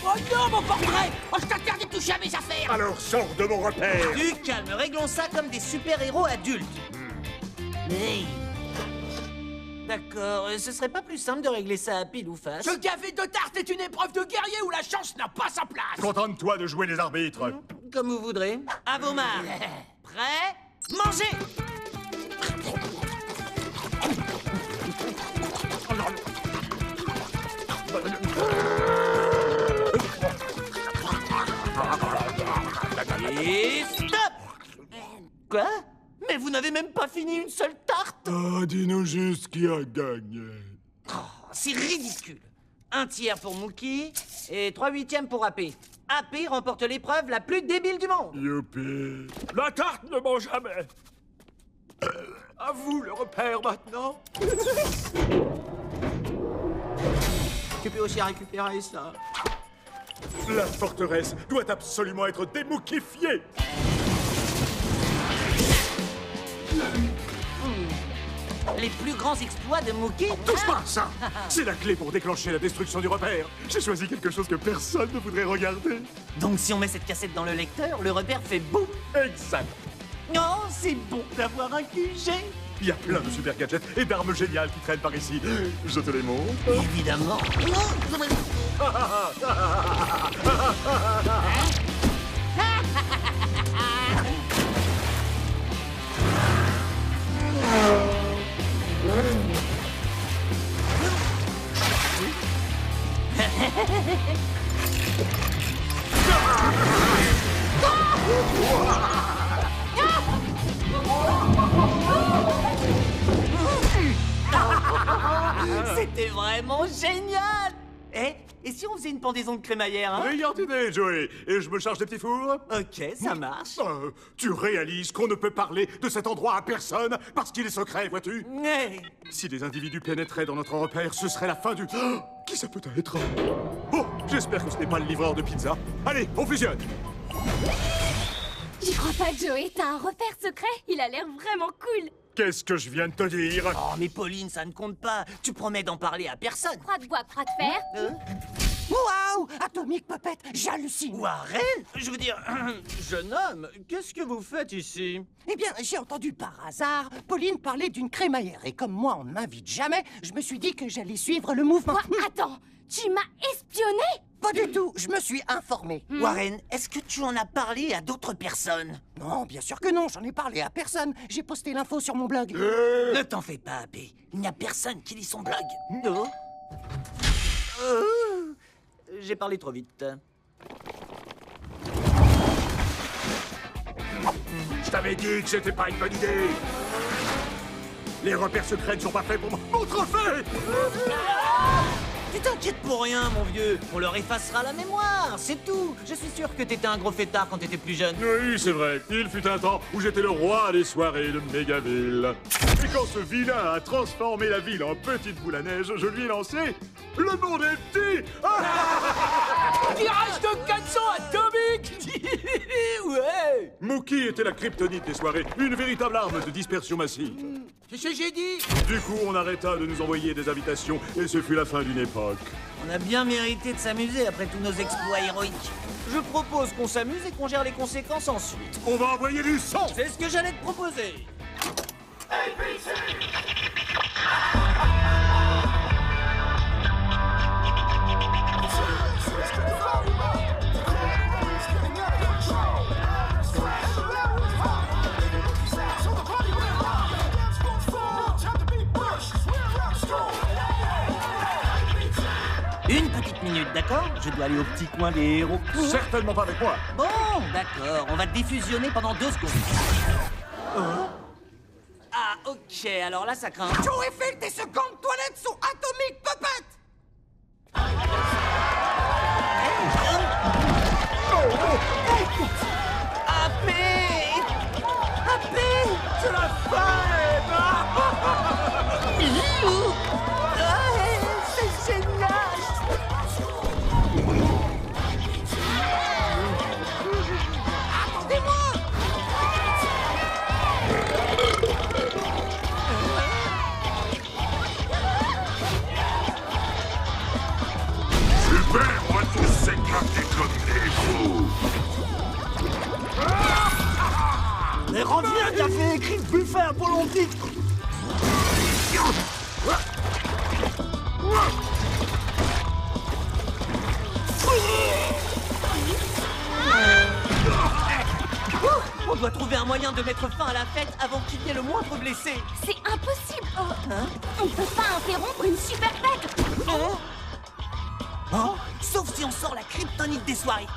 Oh non, mon portrait! Oh, je t'interdis de toucher à mes affaires! Alors sors de mon repère! Du calme, réglons ça comme des super-héros adultes. Hey. D'accord, ce serait pas plus simple de régler ça à pile ou face? Ce café de tarte est une épreuve de guerrier où la chance n'a pas sa place. Contente-toi de jouer les arbitres. Comme vous voudrez. À vos marques. Prêt? Mangez! Et stop! Quoi? Mais vous n'avez même pas fini une seule tarte! Ah, dis-nous juste qui a gagné. Oh, c'est ridicule. 1 tiers pour Mookie et 3/8 pour AP. AP remporte l'épreuve la plus débile du monde. Youpi. La tarte ne ment jamais. À vous le repère maintenant. Tu peux aussi récupérer ça. La forteresse doit absolument être démoukifiée. Les plus grands exploits de Mookie. Touche pas à ça. C'est la clé pour déclencher la destruction du repère. J'ai choisi quelque chose que personne ne voudrait regarder. Donc si on met cette cassette dans le lecteur, le repère fait boum. Exact. Oh, c'est bon d'avoir un QG. Il y a plein de super gadgets et d'armes géniales qui traînent par ici. Je te les montre. Évidemment. C'était vraiment génial. Et si on faisait une pendaison de crémaillère, hein? Brillante idée, Joey. Et je me charge des petits fours? Ok, ça marche. Tu réalises qu'on ne peut parler de cet endroit à personne parce qu'il est secret, vois-tu? Si des individus pénétraient dans notre repère, ce serait la fin du... Oh, qui ça peut être? Oh, j'espère que ce n'est pas le livreur de pizza. Allez, on fusionne. J'y crois pas, Joey. T'as un repère secret? Il a l'air vraiment cool. Qu'est-ce que je viens de te dire? Oh, mais Pauline, ça ne compte pas. Tu promets d'en parler à personne. Croix de bois, croix de fer. Waouh! Atomic Puppet, j'hallucine! Warren? Je veux dire, jeune homme, qu'est-ce que vous faites ici? Eh bien, j'ai entendu par hasard Pauline parler d'une crémaillère. Et comme moi, on ne m'invite jamais, je me suis dit que j'allais suivre le mouvement. Quoi? Attends, tu m'as espionné? Pas du tout, je me suis informé. Warren, est-ce que tu en as parlé à d'autres personnes? Non, bien sûr que non, j'en ai parlé à personne. J'ai posté l'info sur mon blog. Ne t'en fais pas, AP. Il n'y a personne qui lit son blog. Non. J'ai parlé trop vite. Je t'avais dit que c'était pas une bonne idée. Les repères secrets ne sont pas faits pour mon trophée. Tu t'inquiètes pour rien, mon vieux. On leur effacera la mémoire, c'est tout. Je suis sûr que t'étais un gros fêtard quand t'étais plus jeune. Oui, c'est vrai. Il fut un temps où j'étais le roi des soirées de Mégaville. Et quand ce vilain a transformé la ville en petite boule à neige, je lui ai lancé... Le monde est petit. Tirage de 400 atomique. Ouais. Mookie était la kryptonite des soirées, une véritable arme de dispersion massive. C'est ce que j'ai dit. Du coup, on arrêta de nous envoyer des invitations et ce fut la fin d'une époque. On a bien mérité de s'amuser après tous nos exploits héroïques. Je propose qu'on s'amuse et qu'on gère les conséquences ensuite. On va envoyer du sang. C'est ce que j'allais te proposer. Une petite minute, d'accord? Je dois aller au petit coin des héros. Certainement pas avec moi. Bon, d'accord. On va défusionner pendant 2 secondes. Ah, ok. Alors là, ça craint. Joey Field, tes secondes toilettes sont Atomic Puppet! AP! AP! C'est la fin! C'est génial! Super, on va tous s'éclater comme des fous. Mais reviens, t'as fait écrire buffet à volonté. On doit trouver un moyen de mettre fin à la fête avant qu'il y ait le moindre blessé. C'est impossible. On peut pas interrompre une super fête. Sauf si on sort la kryptonite des soirées.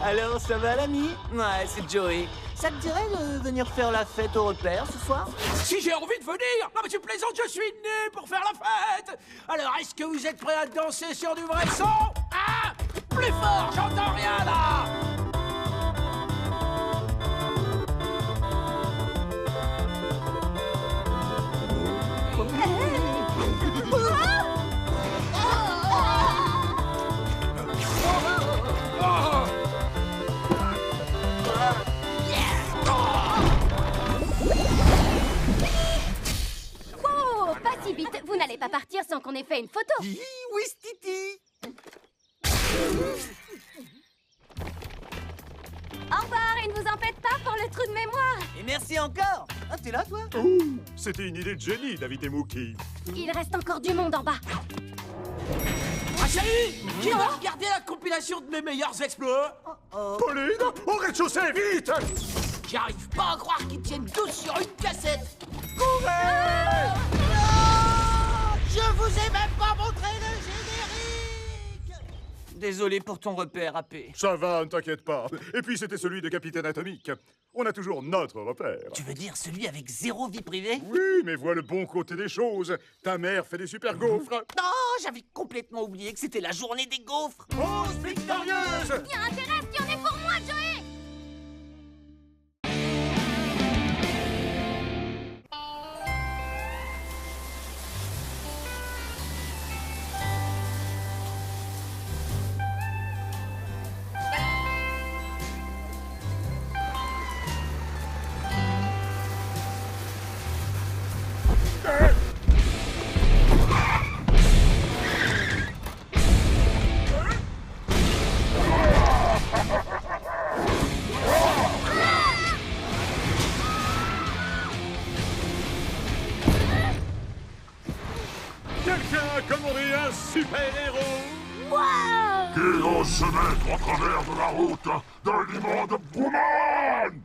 Alors, ça va, l'ami? Ouais, c'est Joey. Ça te dirait de venir faire la fête au repère ce soir? Si j'ai envie de venir! Non mais tu plaisantes, je suis né pour faire la fête! Alors, est-ce que vous êtes prêts à danser sur du vrai son? Ah! Plus fort, j'entends rien là! Wow, pas si vite. Vous n'allez pas partir sans qu'on ait fait une photo. Oui, Titi. Au revoir et ne vous en faites pas pour le trou de mémoire. Et merci encore. Ah, t'es là, toi? C'était une idée de génie d'inviter Mookie. Il reste encore du monde en bas. Ah, salut! Qui va regarder la compilation de mes meilleurs exploits? Pauline, au rez-de-chaussée, vite! J'arrive pas à croire qu'ils tiennent tous sur une cassette. Courez! Je vous ai même pas montré le générique! Désolé pour ton repère, AP. Ça va, ne t'inquiète pas. Et puis c'était celui de Capitaine Atomique. On a toujours notre repère. Tu veux dire celui avec 0 vie privée? Oui, mais vois le bon côté des choses. Ta mère fait des super gaufres. Non, j'avais complètement oublié que c'était la journée des gaufres. Pause victorieuse! Il y a intérêt à en est pour moi, Joey. Quelqu'un a commandé un super-héros? Wow! Qui ose se mettre en travers de la route d'un immonde Booman?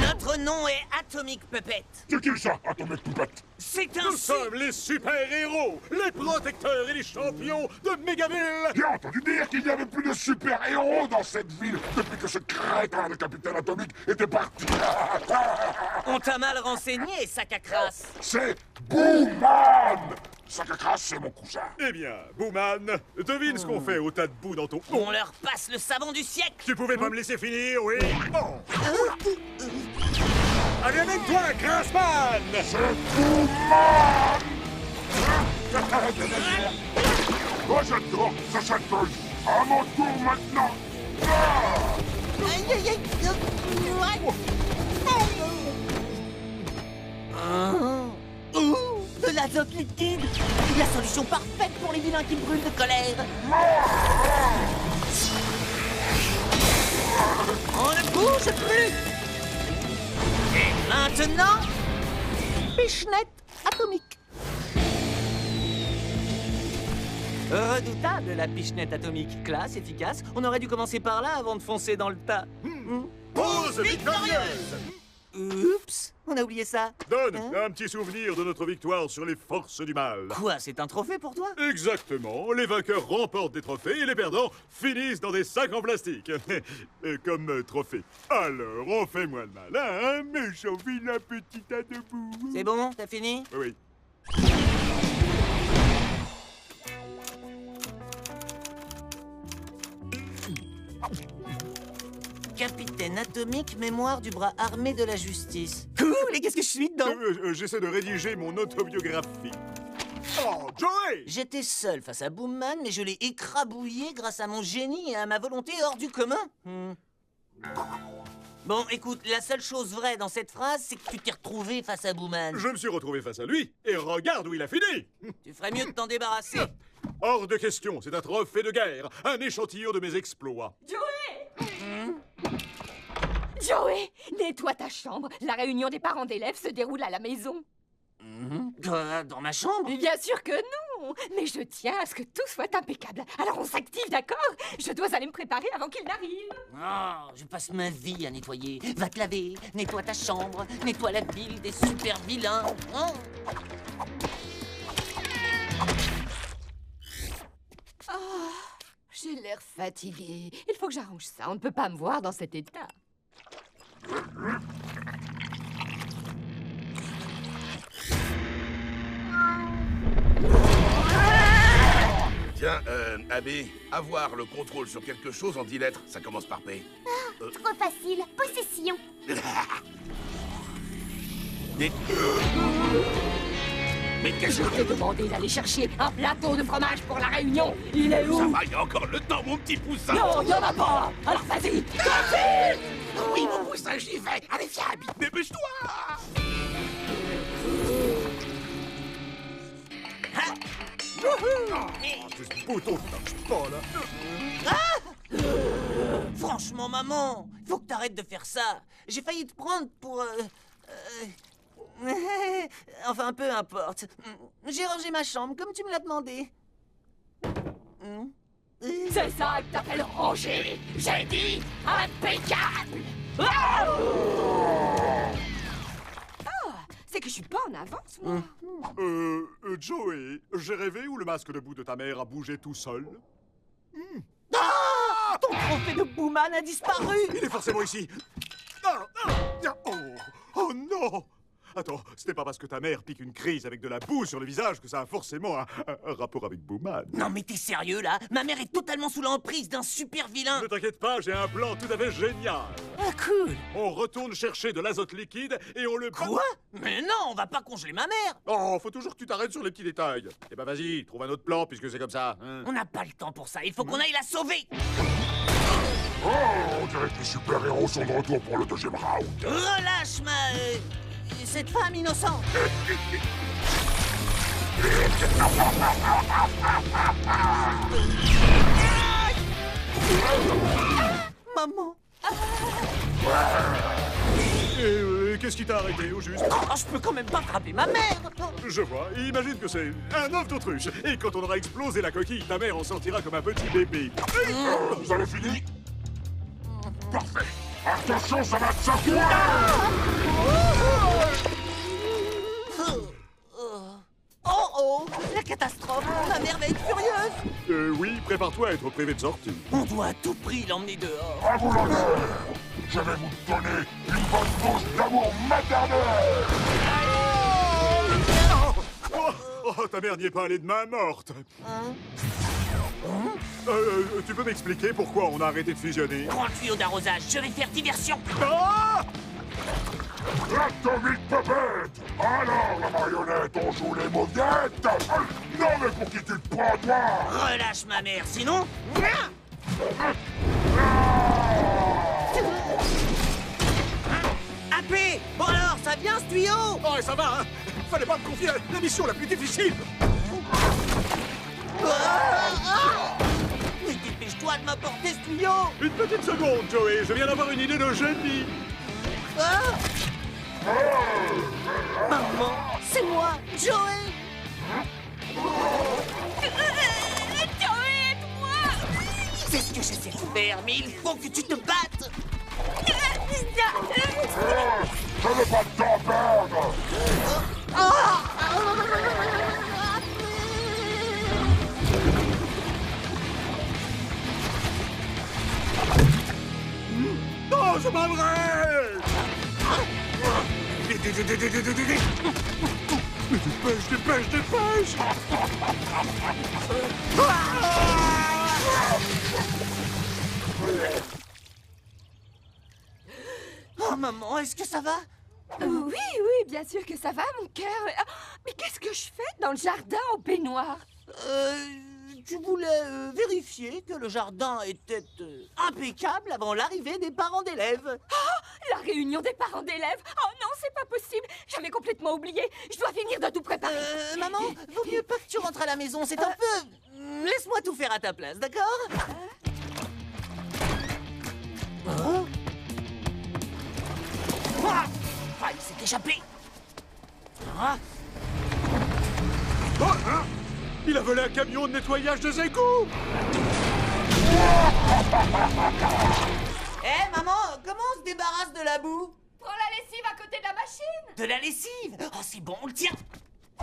Notre nom est Atomic Puppet. C'est qui ça, Atomic Puppet? C'est un... Nous sommes les super-héros, les protecteurs et les champions de Megaville. J'ai entendu dire qu'il n'y avait plus de super-héros dans cette ville depuis que ce crétin de Capitaine Atomique était parti. On t'a mal renseigné, sac à crasse. C'est Booman! Sac à crasse, c'est mon cousin. Eh bien, Booman, devine ce qu'on fait au tas de boue dans ton... On leur passe le savon du siècle. Tu pouvais pas me laisser finir, oui? Oh. Allez avec toi, Grassman! C'est Booman! Moi j'adore ce château. À mon tour maintenant. Aïe, aïe, aïe. De l'azote liquide. La solution parfaite pour les vilains qui brûlent de colère. On ne bouge plus. Et maintenant, Pichenette atomique. redoutable la pichenette atomique. Classe, efficace. On aurait dû commencer par là avant de foncer dans le tas. Pause victorieuse! Oups, on a oublié ça. Donne un petit souvenir de notre victoire sur les forces du mal. Quoi, c'est un trophée pour toi? Exactement. Les vainqueurs remportent des trophées et les perdants finissent dans des sacs en plastique. Comme trophée. Alors, on fait moins le malin, hein, mais j'en vilain petit tas de boue. C'est bon, t'as fini? Oui. Capitaine Atomique, mémoire du bras armé de la justice. Cool, et qu'est-ce que je suis dedans? J'essaie de rédiger mon autobiographie. Oh, Joey! J'étais seul face à Boomman, mais je l'ai écrabouillé grâce à mon génie et à ma volonté hors du commun. Bon, écoute, la seule chose vraie dans cette phrase, c'est que tu t'es retrouvé face à Boomman. Je me suis retrouvé face à lui, et regarde où il a fini! Tu ferais mieux de t'en débarrasser. Hors de question, c'est un trophée de guerre, un échantillon de mes exploits. Joey! Joey, nettoie ta chambre. La réunion des parents d'élèves se déroule à la maison. Dans ma chambre? Bien sûr que non. Mais je tiens à ce que tout soit impeccable. Alors on s'active, d'accord? Je dois aller me préparer avant qu'il n'arrive. Oh, je passe ma vie à nettoyer. Va te laver, nettoie ta chambre, nettoie la ville des super vilains. j'ai l'air fatiguée. Il faut que j'arrange ça. On ne peut pas me voir dans cet état. Tiens, Abby, avoir le contrôle sur quelque chose en 10 lettres, ça commence par P. Trop facile. Possession. Mais qu'est-ce Je t'ai demandé d'aller chercher un plateau de fromage pour la réunion. Il est où? Ça va, il y a encore le temps, mon petit poussin. Non, il n'y en a pas. Alors vas-y, vas-y. Oui, mon poussin, j'y vais. Allez, viens, Abby, dépêche-toi. Ce bouton qui marche pas, là. Franchement, maman, faut que t'arrêtes de faire ça. J'ai failli te prendre pour... Enfin, peu importe. J'ai rangé ma chambre comme tu me l'as demandé. C'est ça que t'appelles ranger. J'ai dit impeccable. C'est que je suis pas en avance, moi. Joey, j'ai rêvé où le masque de boue de ta mère a bougé tout seul? Ah! Ton trophée de Booman a disparu. Il est forcément ici. Oh non! Attends, c'était pas parce que ta mère pique une crise avec de la boue sur le visage que ça a forcément un rapport avec Booman. Non mais t'es sérieux là? Ma mère est totalement sous l'emprise d'un super vilain. Ne t'inquiète pas, j'ai un plan tout à fait génial. Ah cool. On retourne chercher de l'azote liquide et on le... Quoi? Mais non, on va pas congeler ma mère. Oh, faut toujours que tu t'arrêtes sur les petits détails. Eh ben vas-y, trouve un autre plan puisque c'est comme ça. Hein. On n'a pas le temps pour ça, il faut qu'on aille la sauver. Oh, on dirait que les super-héros sont de retour pour le deuxième round. Relâche cette femme innocente. Maman. Qu'est-ce qui t'a arrêté au juste? Oh, je peux quand même pas frapper ma mère. Je vois, imagine que c'est un œuf d'autruche. Et quand on aura explosé la coquille, ta mère en sortira comme un petit bébé. Vous avez fini? Parfait. Attention, ça va te secouer! Oh, la catastrophe. Ma mère va être furieuse. Oui, prépare-toi à être privé de sortie. On doit à tout prix l'emmener dehors. À vous l'honneur! Je vais vous donner une bonne dose d'amour maternel! Oh, ta mère n'y est pas allée de main morte. Tu peux m'expliquer pourquoi on a arrêté de fusionner? Prends le tuyau d'arrosage, je vais faire diversion. Ah! Atomic Puppet! Alors, la marionnette, on joue les mauviettes? Non, mais pour qui tu te prends, toi? Relâche ma mère, sinon... AP! Bon alors, ça vient ce tuyau? Oh, et ça va, hein? Fallait pas me confier la mission la plus difficile! Mais dépêche-toi de m'apporter ce tuyau! Une petite seconde, Joey, je viens d'avoir une idée de génie! Maman, c'est moi, Joey! Joey, aide-moi! C'est ce que j'essaie de faire, mais il faut que tu te battes! Je n'ai pas de temps à perdre! Non, c'est pas vrai! Dépêche! Oh maman, est-ce que ça va? Oui, bien sûr que ça va, mon cœur. Mais qu'est-ce que je fais dans le jardin au baignoire? Tu voulais vérifier que le jardin était impeccable avant l'arrivée des parents d'élèves. Oh, la réunion des parents d'élèves? Oh non, c'est pas possible. J'avais complètement oublié. Je dois finir de tout préparer. Maman, vaut mieux pas que tu rentres à la maison, c'est un peu... Laisse-moi tout faire à ta place, d'accord? Ah, il s'est échappé. Il a volé un camion de nettoyage de égouts! Maman, comment on se débarrasse de la boue? Prends la lessive à côté de la machine. De la lessive? Oh, c'est bon, on le tient.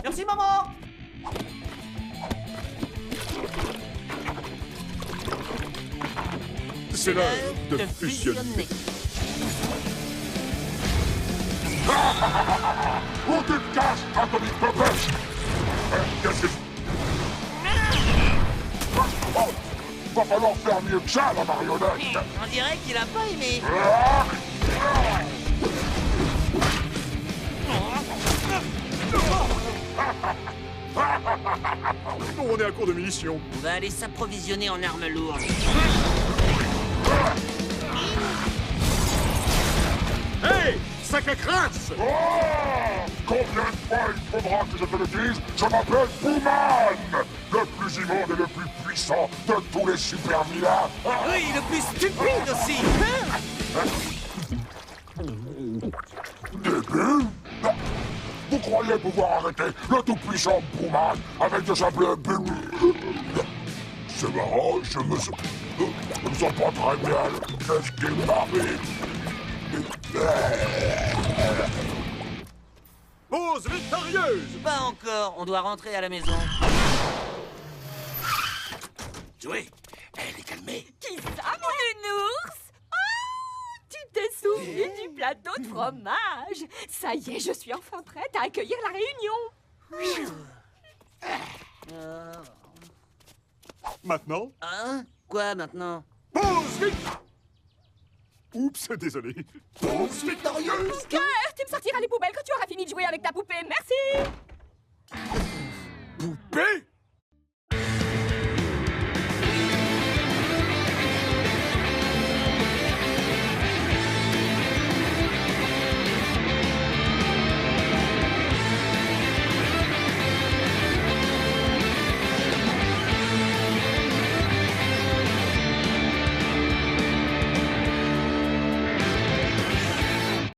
Merci, maman. C'est l'heure de fusionner. Où tu te caches, Atomic Puppet? Qu'est-ce que... Oh, va falloir faire mieux que ça, la marionnette. On dirait qu'il a pas aimé. On est à court de munitions. On va aller s'approvisionner en armes lourdes. Hey, sac à crasse! Oh, combien de fois il faudra que je te le dise? Je m'appelle Booman, le plus immonde et le plus puissant de tous les super vilains. Oui, le plus stupide aussi. Début? Vous croyez pouvoir arrêter le tout-puissant Booman avec de simples bulles? C'est marrant, je me sens pas très bien. Qu'est-ce qui m'arrive? Pause victorieuse! Pas encore, on doit rentrer à la maison. Joey, elle est calmée. Qui ça, mon nounours? Oh, tu t'es souvenu du plateau de fromage. Ça y est, je suis enfin prête à accueillir la réunion. Maintenant? Hein? Quoi maintenant? Pause victorieuse! Oups, désolé. Pause victorieuse! Cœur, tu me sortiras les poubelles quand tu auras fini de jouer avec ta poupée, merci.